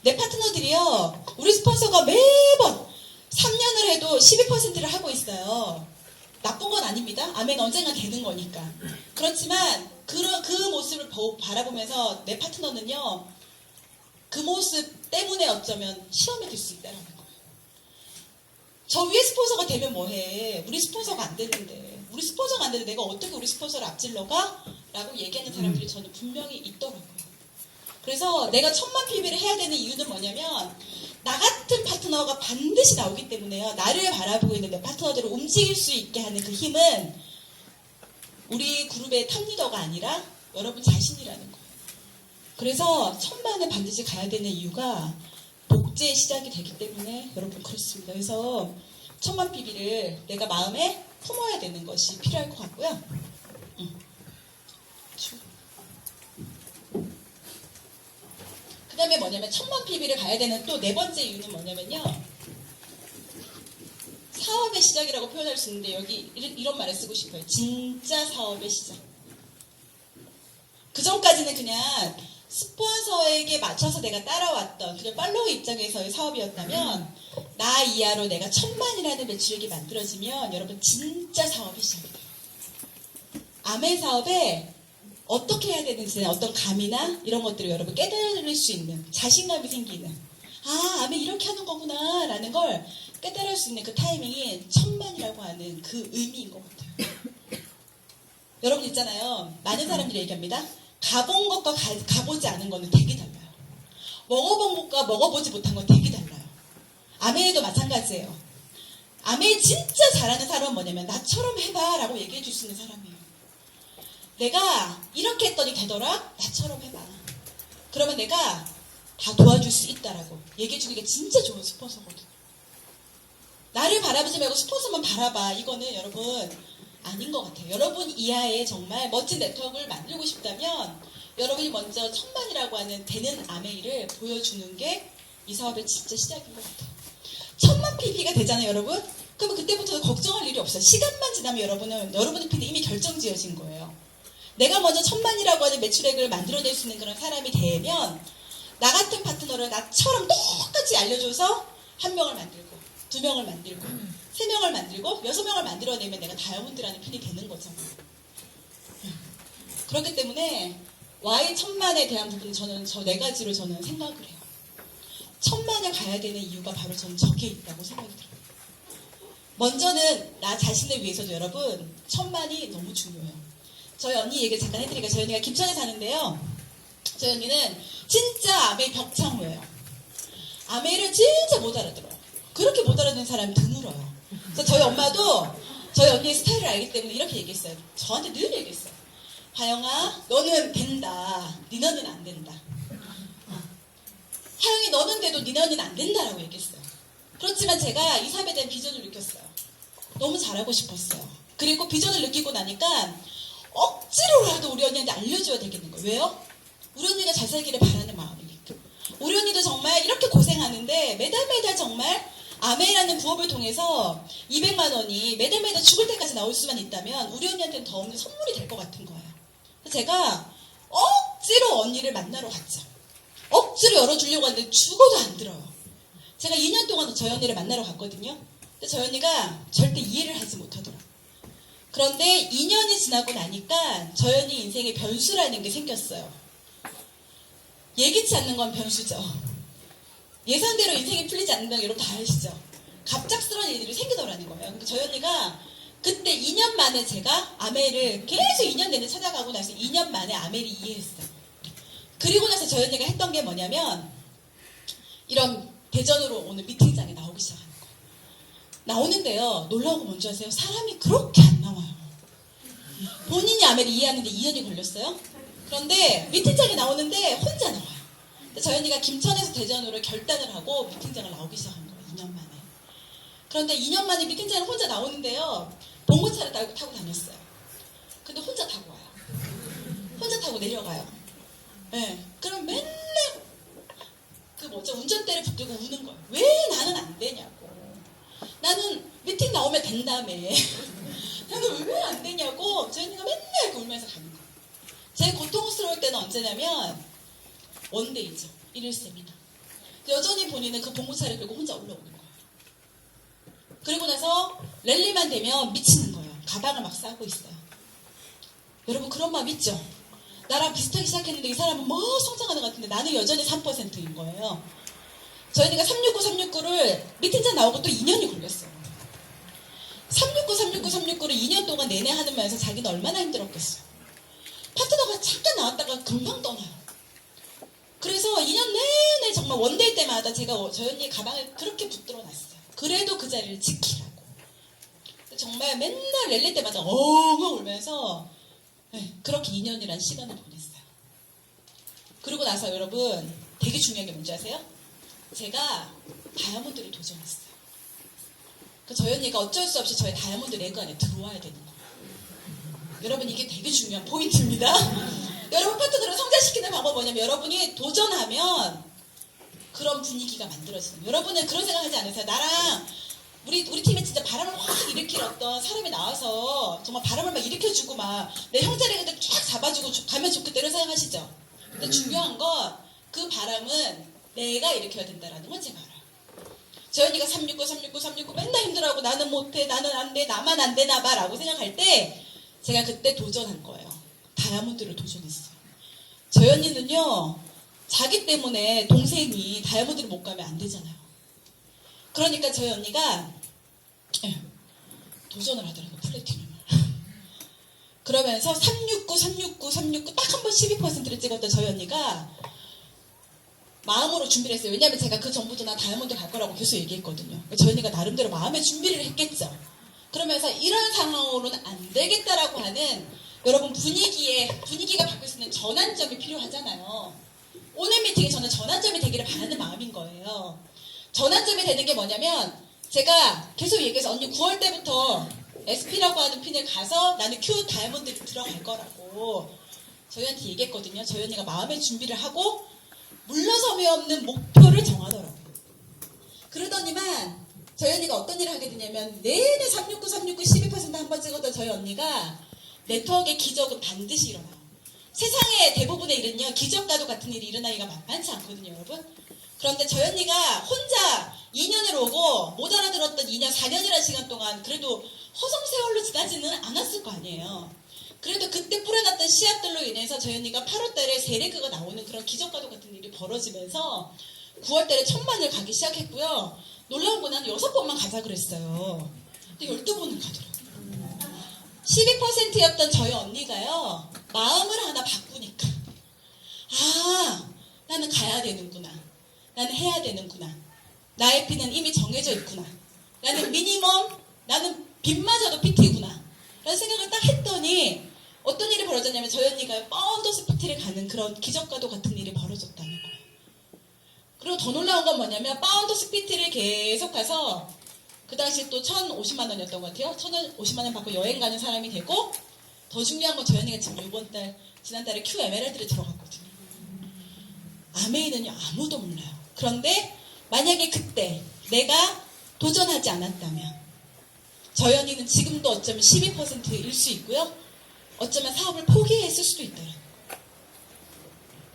내 파트너들이요. 우리 스폰서가 매번 3년을 해도 12%를 하고 있어요. 나쁜 건 아닙니다. 아메는 언젠가 되는 거니까. 그렇지만 그 모습을 바라보면서 내 파트너는요. 그 모습 때문에 어쩌면 시험에 들 수 있다는 거예요. 저 위에 스폰서가 되면 뭐해. 우리 스폰서가 안 되는데. 우리 스폰서가 안 되는데 내가 어떻게 우리 스폰서를 앞질러 가? 라고 얘기하는 사람들이 저는 분명히 있더라고요. 그래서 내가 1000만 PB를 해야 되는 이유는 뭐냐면 나 같은 파트너가 반드시 나오기 때문에요. 나를 바라보고 있는 내 파트너들을 움직일 수 있게 하는 그 힘은 우리 그룹의 탑리더가 아니라 여러분 자신이라는 거예요. 그래서 1000만을 반드시 가야 되는 이유가 복제의 시작이 되기 때문에 여러분 그렇습니다. 그래서 1000만 PB를 내가 마음에 품어야 되는 것이 필요할 것 같고요. 그 다음에 뭐냐면 1000만 PB를 가야 되는 또 네 번째 이유는 뭐냐면요. 사업의 시작이라고 표현할 수 있는데 여기 이런 말을 쓰고 싶어요. 진짜 사업의 시작. 그 전까지는 그냥 스폰서에게 맞춰서 내가 따라왔던 그냥 팔로우 입장에서의 사업이었다면 나 이하로 내가 1000만이라는 매출액이 만들어지면 여러분 진짜 사업이 시작이 돼요. 아메 사업에 어떻게 해야 되는지 어떤 감이나 이런 것들을 여러분 깨달을 수 있는 자신감이 생기는 아메 이렇게 하는 거구나 라는 걸 깨달을 수 있는 그 타이밍이 1000만이라고 하는 그 의미인 것 같아요. 여러분 있잖아요. 많은 사람들이 얘기합니다. 가본 것과 가보지 않은 거는 되게 달라요. 먹어본 것과 먹어보지 못한 건 되게 달라요. 아메이도 마찬가지예요. 아메이 진짜 잘하는 사람은 뭐냐면 나처럼 해봐 라고 얘기해 줄 수 있는 사람이에요. 내가 이렇게 했더니 되더라? 나처럼 해봐. 그러면 내가 다 도와줄 수 있다라고 얘기해 주는 게 진짜 좋은 스폰서거든요. 나를 바라보지 말고 스폰서만 바라봐. 이거는 여러분 아닌 것 같아요. 여러분 이하의 정말 멋진 네트워크를 만들고 싶다면 여러분이 먼저 1000만이라고 하는 되는 아메이를 보여주는 게 이 사업의 진짜 시작인 것 같아요. 1000만 PB가 되잖아요, 여러분. 그러면 그때부터 걱정할 일이 없어요. 시간만 지나면 여러분의 PB 이미 결정지어진 거예요. 내가 먼저 1000만이라고 하는 매출액을 만들어낼 수 있는 그런 사람이 되면 나 같은 파트너를 나처럼 똑같이 알려줘서 1명을 만들고 2명을 만들고 3명을 만들고 6명을 만들어내면 내가 다이아몬드라는 핀이 되는 거잖아. 그렇기 때문에 Y 1000만에 대한 부분은 저는 저 4가지로 저는 생각을 해요. 1000만에 가야 되는 이유가 바로 저는 저기에 있다고 생각이 들어요. 먼저는 나 자신을 위해서도 여러분 1000만이 너무 중요해요. 저희 언니 얘기를 잠깐 해드리니까 저희 언니가 김천에 사는데요. 저희 언니는 진짜 아메이 벽창호예요. 아메이를 진짜 못 알아들어요. 그렇게 못 알아듣는 사람이 드물어요. 그래서 저희 엄마도 저희 언니의 스타일을 알기 때문에 이렇게 얘기했어요. 저한테 늘 얘기했어요. 하영아, 너는 된다. 니너는 안 된다. 하영이 너는 돼도 니너는 안 된다라고 얘기했어요. 그렇지만 제가 이 사업에 대한 비전을 느꼈어요. 너무 잘하고 싶었어요. 그리고 비전을 느끼고 나니까 억지로라도 우리 언니한테 알려줘야 되겠는 거예요. 왜요? 우리 언니가 잘 살기를 바라는 마음이니까. 우리 언니도 정말 이렇게 고생하는데 매달 정말 아메이라는 부업을 통해서 200만 원이 매달 죽을 때까지 나올 수만 있다면 우리 언니한테는 더 없는 선물이 될 것 같은 거예요. 그래서 제가 억지로 언니를 만나러 갔죠. 억지로 열어주려고 하는데 죽어도 안 들어요. 제가 2년 동안 저희 언니를 만나러 갔거든요. 근데 저희 언니가 절대 이해를 하지 못하더라고요. 그런데 2년이 지나고 나니까 저희 언니 인생에 변수라는 게 생겼어요. 예기치 않는 건 변수죠. 예상대로 인생이 풀리지 않는 건 여러분 다 아시죠? 갑작스러운 일들이 생기더라는 거예요. 근데 저희 언니가 그때 2년 만에 제가 아메이를 계속 2년 내내 찾아가고 나서 2년 만에 아메이를 이해했어요. 그리고 나서 저희 언니가 했던 게 뭐냐면 이런 대전으로 오는 미팅장에 나오기 시작하는 거예요. 나오는데요. 놀라운 거 뭔지 아세요? 사람이 그렇게 안 나와요. 본인이 아메이를 이해하는데 2년이 걸렸어요. 그런데 미팅장에 나오는데 혼자 나와요. 저희 언니가 김천에서 대전으로 결단을 하고 미팅장을 나오기 시작한 거예요. 2년 만에. 그런데 2년 만에 미팅장을 혼자 나오는데요. 봉고차를 타고 다녔어요. 근데 혼자 타고 와요. 혼자 타고 내려가요. 네. 그럼 맨날 운전대를 붙들고 우는 거예요. 왜 나는 안 되냐고. 나는 미팅 나오면 된다며. 나는 왜 안 되냐고 저희 언니가 맨날 울면서 가는 거예요. 제일 고통스러울 때는 언제냐면 원데이죠. 1일 세미나. 여전히 본인은 그 봉고차를 끌고 혼자 올라오는 거예요. 그리고 나서 랠리만 되면 미치는 거예요. 가방을 막 싸고 있어요. 여러분 그런 마음 있죠? 나랑 비슷하게 시작했는데 이 사람은 뭐 성장하는 것 같은데 나는 여전히 3%인 거예요. 저희가 369를 미팅장 나오고 또 2년이 걸렸어요. 369를 2년 동안 내내 하는 말에서 자기는 얼마나 힘들었겠어요. 파트너가 잠깐 나왔다가 금방 떠나요. 그래서 2년 내내 정말 원데이 때마다 제가 저희 언니 가방을 그렇게 붙들어 놨어요. 그래도 그 자리를 지키라고. 정말 맨날 랠리 때마다 엉엉 울면서 그렇게 2년이란 시간을 보냈어요. 그러고 나서 여러분 되게 중요한 게 뭔지 아세요? 제가 다이아몬드를 도전했어요. 저희 언니가 어쩔 수 없이 저의 다이아몬드 레그 안에 들어와야 되는 거예요. 여러분 이게 되게 중요한 포인트입니다. 여러분 파트너를 성장시키는 방법은 뭐냐면 여러분이 도전하면 그런 분위기가 만들어지는 거예요. 여러분은 그런 생각하지 않으세요? 나랑 우리 팀에 진짜 바람을 확 일으킬 어떤 사람이 나와서 정말 바람을 막 일으켜주고 막 내 형제를 쫙 잡아주고 가면 좋겠다 이런 생각하시죠? 근데 중요한 건 그 바람은 내가 일으켜야 된다는 건 제가 알아요. 저희 언니가 369 맨날 힘들어하고 나는 못해 나는 안 돼 나만 안 되나 봐 라고 생각할 때 제가 그때 도전한 거예요. 다이아몬드를 도전했어요. 저희 언니는요 자기 때문에 동생이 다이아몬드를 못 가면 안 되잖아요. 그러니까 저희 언니가 도전을 하더라고요. 플래티넘을. 그러면서 369 딱 한 번 12%를 찍었던 저희 언니가 마음으로 준비를 했어요. 왜냐하면 제가 그 전부터 나 다이아몬드 갈 거라고 계속 얘기했거든요. 저희 언니가 나름대로 마음의 준비를 했겠죠. 그러면서 이런 상황으로는 안 되겠다라고 하는 여러분 분위기가 바뀔 수 있는 전환점이 필요하잖아요. 오늘 미팅에 저는 전환점이 되기를 바라는 마음인 거예요. 전환점이 되는 게 뭐냐면 제가 계속 얘기해서 언니 9월 때부터 SP라고 하는 핀을 가서 나는 Q 다이아몬드를 들어갈 거라고 저희한테 얘기했거든요. 저희 언니가 마음의 준비를 하고 물러섬이 없는 목표를 정하더라고요. 그러더니만 저희 언니가 어떤 일을 하게 되냐면 내내 369 12% 한 번 찍었던 저희 언니가 네트워크의 기적은 반드시 일어나요. 세상의 대부분의 일은요 기적과도 같은 일이 일어나기가 만만치 않거든요 여러분. 그런데 저희 언니가 혼자 2년을 오고 못 알아들었던 2년, 4년이라는 시간 동안 그래도 허송세월로 지나지는 않았을 거 아니에요. 그래도 그때 뿌려놨던 씨앗들로 인해서 저희 언니가 8월달에 세레그가 나오는 그런 기적과도 같은 일이 벌어지면서 9월달에 1000만을 가기 시작했고요. 놀라운 건 한 6번만 가자 그랬어요. 근데 12번을 가더라고요. 12%였던 저희 언니가요, 마음을 하나 바꾸니까, 아, 나는 가야 되는구나. 나는 해야 되는구나. 나의 피는 이미 정해져 있구나. 나는 미니멈, 나는 빚마저도 PT구나. 라는 생각을 딱 했더니, 어떤 일이 벌어졌냐면, 저희 언니가 파운더스 PT를 가는 그런 기적과도 같은 일이 벌어졌다는 거예요. 그리고 더 놀라운 건 뭐냐면, 파운더스 PT를 계속 가서, 그 당시 또 1,050만 원이었던 것 같아요. 1,050만 원 받고 여행 가는 사람이 되고, 더 중요한 건 저희 언니가 지금 지난달에 Q 에메랄드를 들어갔거든요. 아메이는요, 아무도 몰라요. 그런데 만약에 그때 내가 도전하지 않았다면 저희 언니는 지금도 어쩌면 12%일 수 있고요. 어쩌면 사업을 포기했을 수도 있더라고요.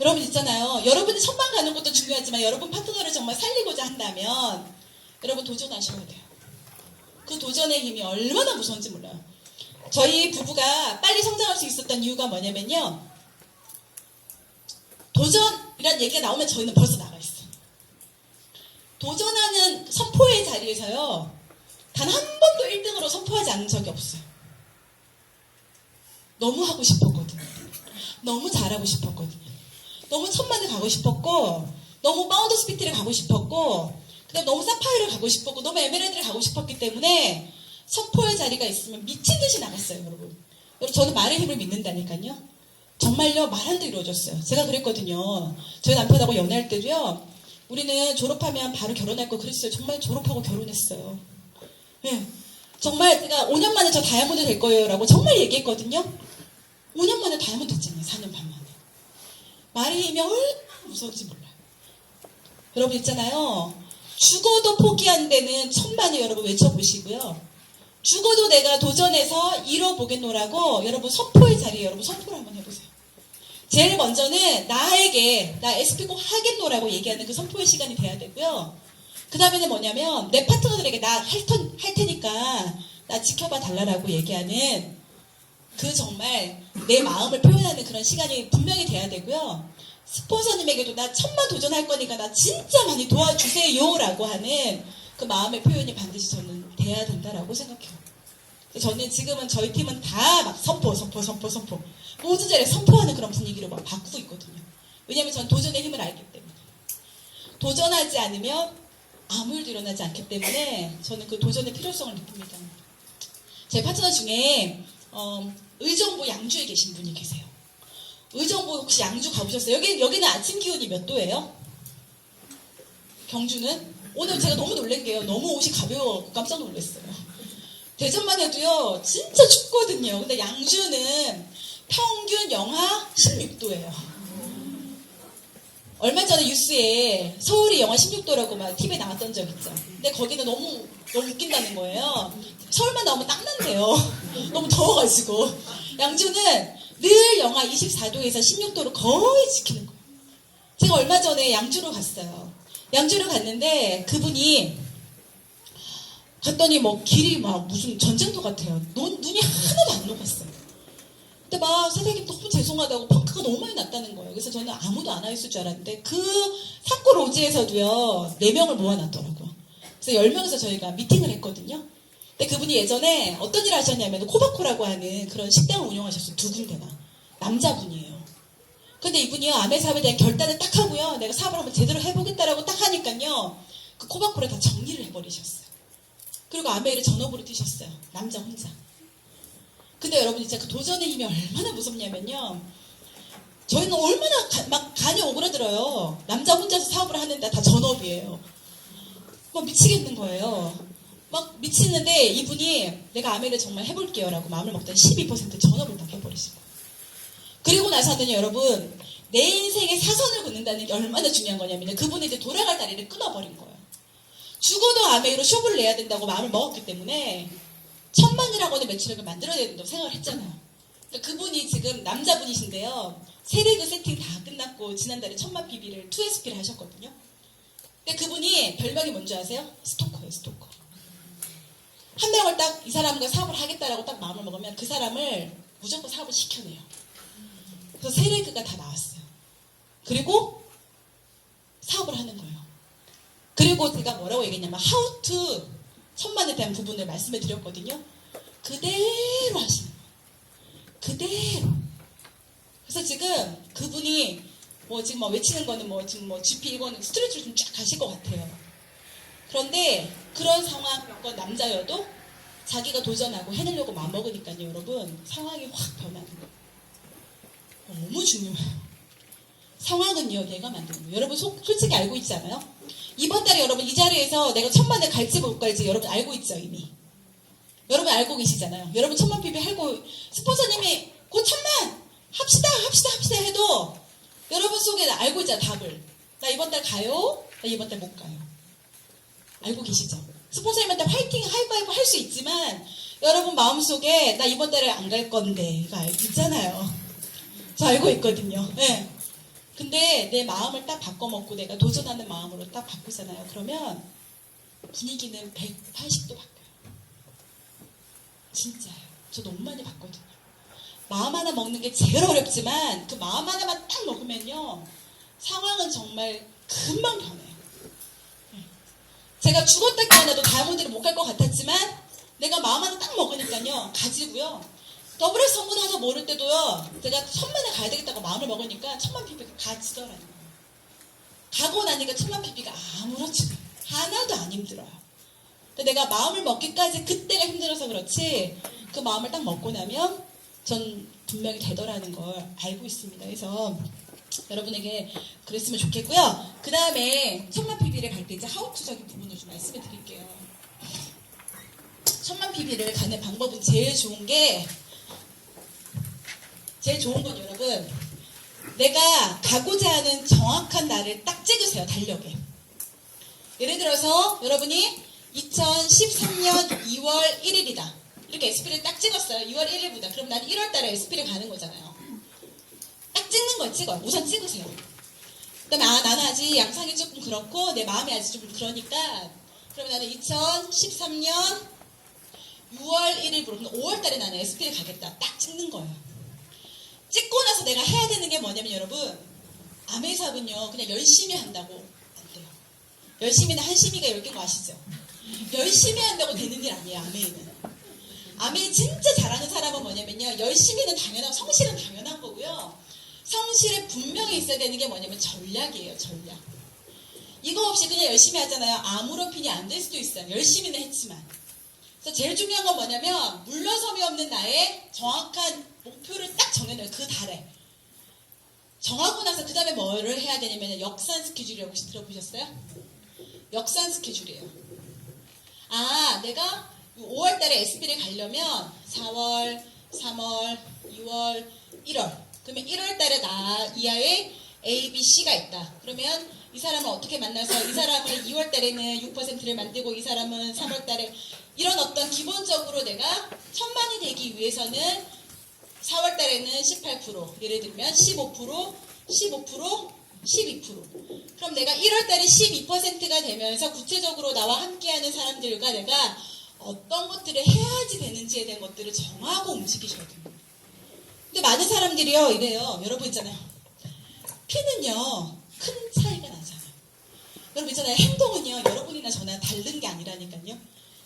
여러분 있잖아요. 여러분이 천만 가는 것도 중요하지만 여러분 파트너를 정말 살리고자 한다면 여러분 도전하셔야 돼요. 그 도전의 힘이 얼마나 무서운지 몰라요. 저희 부부가 빨리 성장할 수 있었던 이유가 뭐냐면요. 도전이란 얘기가 나오면 저희는 벌써 나가 있어요. 도전하는 선포의 자리에서요. 단 한 번도 1등으로 선포하지 않은 적이 없어요. 너무 하고 싶었거든요. 너무 잘하고 싶었거든요. 너무 1000만을 가고 싶었고, 너무 파운더스 PT를 가고 싶었고, 그다음 너무 사파이어를 가고 싶었고, 너무 에메랄드를 가고 싶었기 때문에 선포의 자리가 있으면 미친 듯이 나갔어요, 여러분. 저는 말의 힘을 믿는다니까요. 정말요, 말한도 이루어졌어요. 제가 그랬거든요. 저희 남편하고 연애할 때도요, 우리는 졸업하면 바로 결혼할 거 그랬어요. 정말 졸업하고 결혼했어요. 네. 정말 제가 5년 만에 저 다이아몬드 될 거예요 라고 정말 얘기했거든요. 5년 만에 다이아몬드 됐잖아요. 4년 반 만에. 말의 힘이 얼마나 무서운지 몰라요. 여러분 있잖아요. 죽어도 포기 안 되는 1000만을 여러분 외쳐보시고요. 죽어도 내가 도전해서 이뤄보겠노라고 여러분 선포의 자리에 여러분 선포를 한번 해보세요. 제일 먼저는 나에게 나 SP 꼭 하겠노라고 얘기하는 그 선포의 시간이 돼야 되고요. 그 다음에는 뭐냐면 내 파트너들에게 나 할 테니까 나 지켜봐 달라라고 얘기하는 그 정말 내 마음을 표현하는 그런 시간이 분명히 돼야 되고요. 스폰서님에게도 나 1000만 도전할 거니까 나 진짜 많이 도와주세요라고 하는 그 마음의 표현이 반드시 저는 돼야 된다라고 생각해요. 저는 지금은 저희 팀은 다 막 선포 모든 자리에 선포하는 그런 분위기로 막 바꾸고 있거든요. 왜냐하면 저는 도전의 힘을 알기 때문에. 도전하지 않으면 아무 일도 일어나지 않기 때문에 저는 그 도전의 필요성을 느낍니다. 제 파트너 중에 의정부 양주에 계신 분이 계세요. 의정부 혹시 양주 가보셨어요? 여기는 아침 기온이 몇 도예요? 경주는? 오늘 제가 너무 놀란 게요. 너무 옷이 가벼워 깜짝 놀랐어요. 대전만 해도요 진짜 춥거든요. 근데 양주는 평균 영하 16도예요. 얼마 전에 뉴스에 서울이 영하 16도라고 막 TV에 나왔던 적 있죠. 근데 거기는 너무 웃긴다는 거예요. 서울만 나오면 땀난대요. 너무 더워가지고. 양주는 늘 영하 24도에서 16도를 거의 지키는 거예요. 제가 얼마 전에 양주로 갔어요. 양주를 갔는데 그분이 갔더니 뭐 길이 막 무슨 전쟁터 같아요. 눈이 하나도 안 녹았어요. 근데 막 선생님 너무 죄송하다고 펑크가 너무 많이 났다는 거예요. 그래서 저는 아무도 안 와 있을 줄 알았는데 그 산골 오지에서도요 4명을 모아놨더라고요. 그래서 10명에서 저희가 미팅을 했거든요. 근데 그분이 예전에 어떤 일을 하셨냐면 코바코라고 하는 그런 식당을 운영하셨어요. 2군데나. 남자분이에요. 근데 이분이요 아메 사업에 대한 결단을 딱 하고요. 내가 사업을 한번 제대로 해보겠다라고 딱 하니까요. 그 코바코를 다 정리를 해버리셨어요. 그리고 아메이를 전업으로 뛰셨어요. 남자 혼자. 근데 여러분 진짜 그 도전의 힘이 얼마나 무섭냐면요. 저희는 얼마나 막 간이 오그라들어요. 남자 혼자서 사업을 하는데 다 전업이에요. 막 미치겠는 거예요. 막 미치는데 이분이 내가 아메이를 정말 해볼게요 라고 마음을 먹더니 12% 전업을 딱 해버리시고. 그리고 나서는요 여러분 내 인생의 사선을 긋는다는 게 얼마나 중요한 거냐면요. 그분은 이제 돌아갈 다리를 끊어버린 거예요. 죽어도 아메이로 쇼부를 내야 된다고 마음을 먹었기 때문에 1000만이라고 하는 매출액을 만들어야 된다고 생각을 했잖아요. 그러니까 그분이 지금 남자분이신데요. 세리그 세팅 다 끝났고 지난달에 1000만 PB를 2SP를 하셨거든요. 근데 그분이 별명이 뭔지 아세요? 스토커예요, 스토커. 한 명을 딱 이 사람과 사업을 하겠다라고 딱 마음을 먹으면 그 사람을 무조건 사업을 시켜내요. 그래서 세레그가 다 나왔어요. 그리고 사업을 하는 거예요. 그리고 제가 뭐라고 얘기했냐면 how to 천만에 대한 부분을 말씀해 드렸거든요. 그대로 하시는 거예요. 그대로. 그래서 지금 그분이 지금 외치는 거는 지금 GP 이거는 스트레치를 좀 쫙 가실 것 같아요. 그런데 그런 상황 겪은 남자여도 자기가 도전하고 해내려고 마음먹으니까요, 여러분 상황이 확 변하는 거예요. 너무 중요해요. 상황은요, 내가 만드는 거예요. 여러분 솔직히 알고 있지 않아요? 이번 달에 여러분 이 자리에서 내가 1000만을 갈지 못 갈지 여러분 알고 있죠, 이미. 여러분 알고 계시잖아요. 여러분 1000만 PB 하고 스폰서님이 곧 1000만 합시다 해도 여러분 속에 알고 있잖아, 답을. 나 이번 달 가요? 나 이번 달 못 가요. 알고 계시죠? 스폰서님한테 화이팅 하이파이브 할 수 있지만 여러분 마음속에 나 이번 달에 안 갈 건데 이거 알고 있잖아요. 저 알고 있거든요. 네. 근데 내 마음을 딱 바꿔먹고 내가 도전하는 마음으로 딱 바꾸잖아요. 그러면 분위기는 180도 바뀌어요. 진짜요. 저 너무 많이 봤거든요. 마음 하나 먹는 게 제일 어렵지만 그 마음 하나만 딱 먹으면요, 상황은 정말 금방 변해요. 제가 죽었다 깨어나도 다이아몬드를 못 갈 것 같았지만 내가 마음 하나 딱 먹으니까요, 가지고요. 더블에서 성공해서 모를 때도요, 제가 1000만에 가야 되겠다고 마음을 먹으니까 1000만 PB가 가지더라는 거예요. 가고 나니까 1000만 PB가 아무렇지도 하나도 안 힘들어요. 근데 내가 마음을 먹기까지 그때가 힘들어서 그렇지 그 마음을 딱 먹고 나면 전 분명히 되더라는 걸 알고 있습니다. 그래서 여러분에게 그랬으면 좋겠고요. 그 다음에 1000만 PB를 갈 때 이제 하우투적인 부분을 좀 말씀해 드릴게요. 1000만 PB를 가는 방법은 제일 좋은 건 여러분, 내가 가고자 하는 정확한 날을 딱 찍으세요. 달력에. 예를 들어서 여러분이 2013년 2월 1일이다. 이렇게 SP를 딱 찍었어요. 2월 1일보다. 그럼 나는 1월 달에 SP를 가는 거잖아요. 딱 찍는 걸 찍어요. 우선 찍으세요. 그 다음에 나는 아직 양상이 조금 그렇고 내 마음이 아직 좀 그러니까 그러면 나는 2013년 6월 1일부로 그럼 5월 달에 나는 SP를 가겠다. 딱 찍는 거예요. 찍고 나서 내가 해야 되는 게 뭐냐면 여러분, 아메이 사업은요 그냥 열심히 한다고 안 돼요. 열심히는 한심이가 10개인 거 아시죠? 열심히 한다고 되는 일 아니에요. 아메이 진짜 잘하는 사람은 뭐냐면요, 열심히는 당연하고 성실은 당연한 거고요, 성실에 분명히 있어야 되는 게 뭐냐면 전략이에요. 전략. 이거 없이 그냥 열심히 하잖아요. 아무런 핀이 안 될 수도 있어요. 열심히는 했지만. 그래서 제일 중요한 건 뭐냐면 물러섬이 없는 나의 정확한 목표를 딱 정해놔요. 그 달에. 정하고 나서 그 다음에 뭐를 해야 되냐면 역산 스케줄이라고 혹시 들어보셨어요? 역산 스케줄이에요. 내가 5월 달에 SB를 가려면 4월, 3월, 2월, 1월. 그러면 1월 달에 나 이하의 A, B, C가 있다. 그러면 이 사람을 어떻게 만나서 이 사람을 2월 달에는 6%를 만들고 이 사람은 3월 달에 이런 어떤 기본적으로 내가 1000만이 되기 위해서는 4월 달에는 18%, 예를 들면 15%, 12%. 그럼 내가 1월 달에 12%가 되면서 구체적으로 나와 함께하는 사람들과 내가 어떤 것들을 해야지 되는지에 대한 것들을 정하고 움직이셔야 됩니다. 근데 많은 사람들이요, 이래요. 여러분 있잖아요. 피는요, 큰 차이가 나잖아요. 여러분 있잖아요. 행동은요, 여러분이나 저나 다른 게 아니라니까요.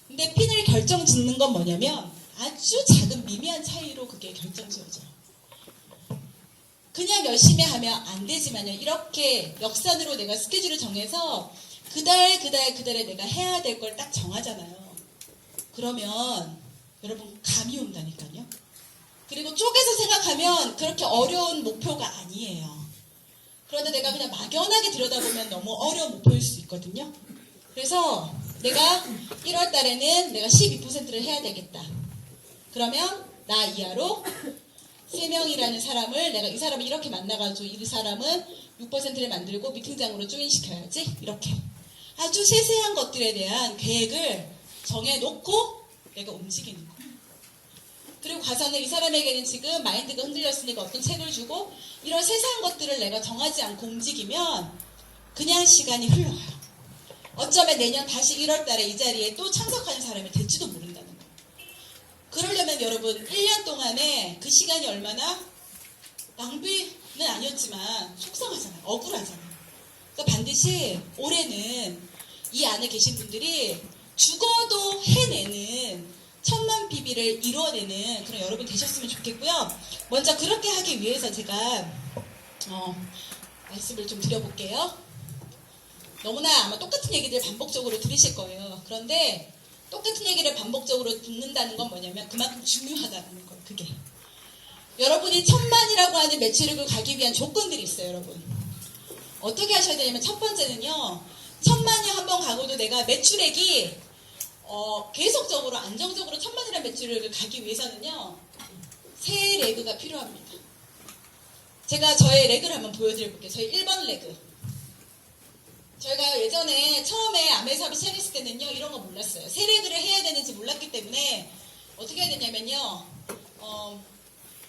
근데 핀을 결정 짓는 건 뭐냐면 아주 작은 미미한 차이로 그게 결정지어져요. 그냥 열심히 하면 안 되지만요, 이렇게 역산으로 내가 스케줄을 정해서 그달에 내가 해야 될 걸 딱 정하잖아요. 그러면 여러분 감이 온다니까요. 그리고 쪼개서 생각하면 그렇게 어려운 목표가 아니에요. 그런데 내가 그냥 막연하게 들여다보면 너무 어려운 목표일 수 있거든요. 그래서 내가 1월 달에는 내가 12%를 해야 되겠다. 그러면 나 이하로 3명이라는 사람을 내가 이 사람을 이렇게 만나가지고 이 사람은 6%를 만들고 미팅장으로 조인시켜야지. 이렇게 아주 세세한 것들에 대한 계획을 정해놓고 내가 움직이는 거예요. 그리고 가서는 이 사람에게는 지금 마인드가 흔들렸으니까 어떤 책을 주고 이런 세세한 것들을 내가 정하지 않고 움직이면 그냥 시간이 흘러가요. 어쩌면 내년 다시 1월 달에 이 자리에 또 참석하는 사람이 될지도 모른다는 거예요. 그러려면 여러분 1년 동안에 그 시간이 얼마나 낭비는 아니었지만 속상하잖아요. 억울하잖아요. 그러니까 반드시 올해는 이 안에 계신 분들이 죽어도 해내는 1000만 PB를 이루어내는 그런 여러분 되셨으면 좋겠고요. 먼저 그렇게 하기 위해서 제가 말씀을 좀 드려볼게요. 너무나 아마 똑같은 얘기들 반복적으로 들으실 거예요. 그런데 똑같은 얘기를 반복적으로 듣는다는 건 뭐냐면 그만큼 중요하다는 거예요. 그게. 여러분이 1000만이라고 하는 매출액을 가기 위한 조건들이 있어요. 여러분. 어떻게 하셔야 되냐면 첫 번째는요. 1000만이 한번 가고도 내가 매출액이 계속적으로 안정적으로 1000만이라는 매출액을 가기 위해서는요. 세 레그가 필요합니다. 제가 저의 레그를 한번 보여드려 볼게요. 저희 1번 레그. 저희가 예전에 처음에 아메 사업을 시작했을 때는요. 이런 거 몰랐어요. 세 레그를 해야 되는지 몰랐기 때문에 어떻게 해야 되냐면요.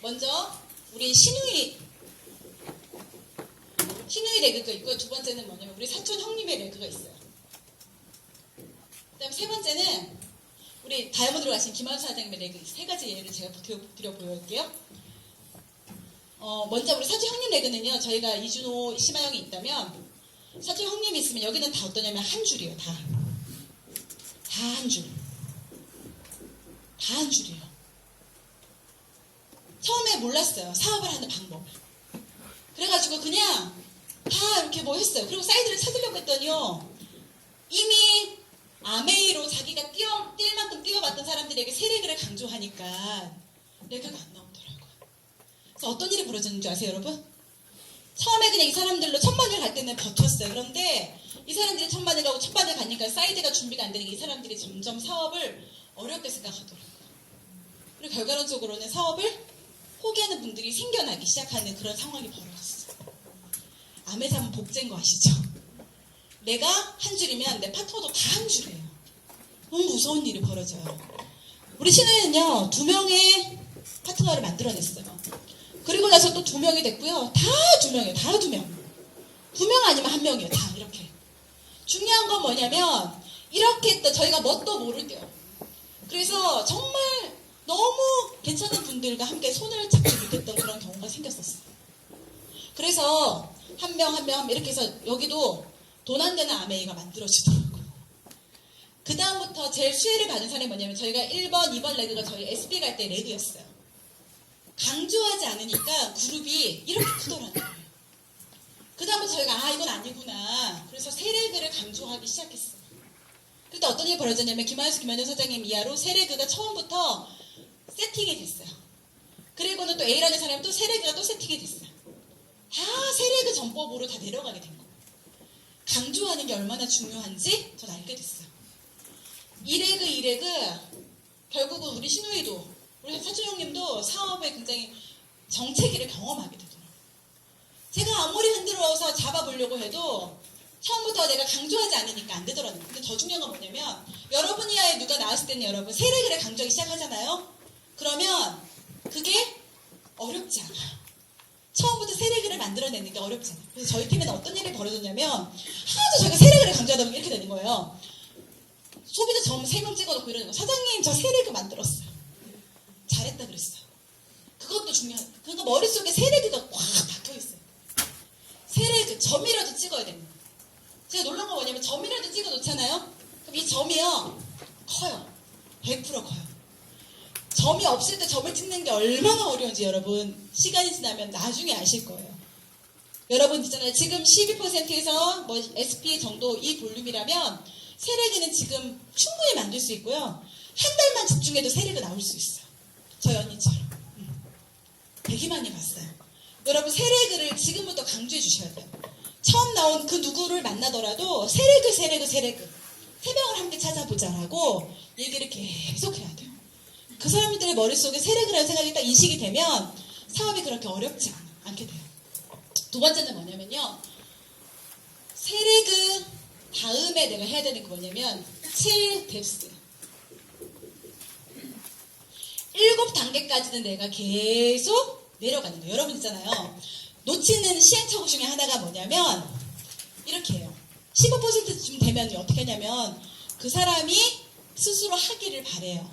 먼저 우리 신우이 레그가 있고요. 두 번째는 뭐냐면 우리 사촌 형님의 레그가 있어요. 그 다음에 세 번째는 우리 다이아몬드로 가신 김한수 사장님의 레그. 세 가지 예를 제가 드려 보여드릴게요. 먼저 우리 사촌 형님 레그는요. 저희가 이준호 심하영이 있다면 사촌 형님이 있으면 여기는 다 어떠냐면 한 줄이에요. 다 한 줄. 다 한 줄이에요. 처음에 몰랐어요. 사업을 하는 방법을. 그래가지고 그냥 다 이렇게 뭐 했어요. 그리고 사이드를 찾으려고 했더니요. 이미 아메이로 자기가 뛸 만큼 뛰어봤던 사람들에게 세 레그를 강조하니까 레그가 안 나오더라고요. 그래서 어떤 일이 벌어졌는 줄 아세요, 여러분? 처음에 그냥 이 사람들로 1000만을 갈 때는 버텼어요. 그런데 이 사람들이 1000만을 가고 1000만을 가니까 사이드가 준비가 안 되니까 이 사람들이 점점 사업을 어렵게 생각하더라고요. 그리고 결과론적으로는 사업을 포기하는 분들이 생겨나기 시작하는 그런 상황이 벌어졌어요. 아메사면 복제인 거 아시죠? 내가 한 줄이면 내 파트너도 다 한 줄이에요. 너무 무서운 일이 벌어져요. 우리 신우이는요 2명의 파트너를 만들어냈어요. 그리고 나서 또 2명이 됐고요. 다 2명이에요. 다 2명. 2명 아니면 1명이에요. 다 이렇게. 중요한 건 뭐냐면 이렇게 했던 저희가 뭣도 모를게요. 그래서 정말 너무 괜찮은 분들과 함께 손을 잡지 못했던 그런 경우가 생겼었어요. 그래서 한 명 이렇게 해서 여기도 돈 안 되는 아메이가 만들어지더라고요. 그 다음부터 제일 수혜를 받은 사람이 뭐냐면 저희가 1번, 2번 레그가 저희 SP 갈 때 레그였어요. 강조하지 않으니까 그룹이 이렇게 크더라는 거예요. 그 다음부터 저희가 이건 아니구나. 그래서 세 레그를 강조하기 시작했어요. 그때 어떤 일이 벌어졌냐면 김한현 사장님 이하로 세 레그가 처음부터 세팅이 됐어요. 그리고는 또 A라는 사람이 또 세 레그가 또 세팅이 됐어요. 다 세 레그 전법으로 다 내려가게 된 거예요. 강조하는 게 얼마나 중요한지 전 알게 됐어요. 이 레그 결국은 우리 신우이도 우리 사촌 형님도 사업에 굉장히 정체기를 경험하게 되더라고요. 제가 아무리 흔들어서 잡아보려고 해도 처음부터 내가 강조하지 않으니까 안 되더라고요. 근데 더 중요한 건 뭐냐면 여러분 이하에 누가 나왔을 때는 여러분 세 레그를 강조하기 시작하잖아요. 그러면 그게 어렵지 않아요. 처음부터 세 레그를 만들어내는 게 어렵지 않아요. 그래서 저희 팀에는 어떤 일이 벌어졌냐면 하도 저희가 세 레그를 강조하다 보면 이렇게 되는 거예요. 소비자 점 3명 찍어놓고 이러는 거예요. 사장님 저 세 레그 만들었어요. 잘했다 그랬어요. 그것도 중요하다. 그러니까 머릿속에 세 레그가 꽉 박혀있어요. 세 레그 점이라도 찍어야 됩니다. 제가 놀란 건 뭐냐면 점이라도 찍어 놓잖아요. 그럼 이 점이요 커요. 100% 커요. 점이 없을 때 점을 찍는 게 얼마나 어려운지 여러분 시간이 지나면 나중에 아실 거예요. 여러분 있잖아요. 지금 12%에서 뭐 SP 정도 이 볼륨이라면 세 레그는 지금 충분히 만들 수 있고요. 한 달만 집중해도 세 레그 나올 수 있어요. 저희 언니처럼. 되게 많이 봤어요. 여러분 세 레그를 지금부터 강조해 주셔야 돼요. 처음 나온 그 누구를 만나더라도 세 레그 세 명을 함께 찾아보자라고 얘기를 계속 해야 돼요. 그 사람들의 머릿속에 세 레그라는 생각이 딱 인식이 되면 사업이 그렇게 어렵지 않게 돼요. 두 번째는 뭐냐면요. 세 레그 다음에 내가 해야 되는 게 뭐냐면 7뎁스 7단계까지는 내가 계속 내려가는 거예요. 여러분 있잖아요. 놓치는 시행착오 중에 하나가 뭐냐면 이렇게 해요. 15%쯤 되면 되면 어떻게 하냐면 그 사람이 스스로 하기를 바래요.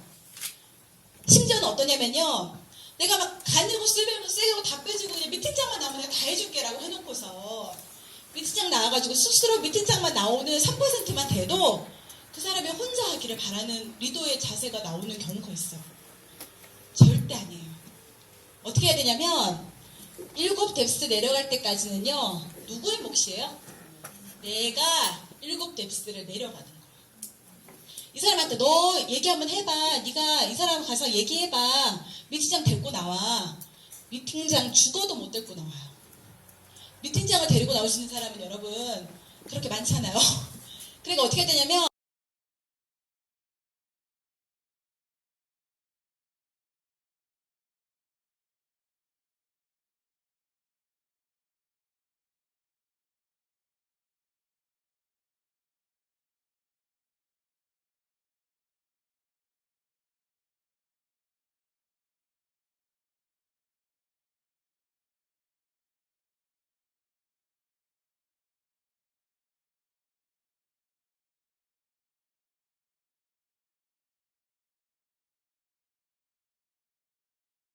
심지어는 어떠냐면요. 내가 막 가늘고 세고 다 빼주고 그냥 미팅장만 나오면 내가 다 해줄게라고 해놓고서 미팅장 나와가지고 스스로 미팅장만 나오는 3%만 돼도 그 사람이 혼자 하기를 바라는 리더의 자세가 나오는 경우가 있어요. 절대 아니에요. 어떻게 해야 되냐면 7뎁스 내려갈 때까지는요. 누구의 몫이에요? 내가 7뎁스를 내려가는 거예요. 이 사람한테 너 얘기 한번 해봐. 네가 이 사람 가서 얘기해봐. 미팅장 데리고 나와. 미팅장 죽어도 못 데리고 나와요. 미팅장을 데리고 나올 수 있는 사람은 여러분 그렇게 많지 않아요. 그러니까 어떻게 해야 되냐면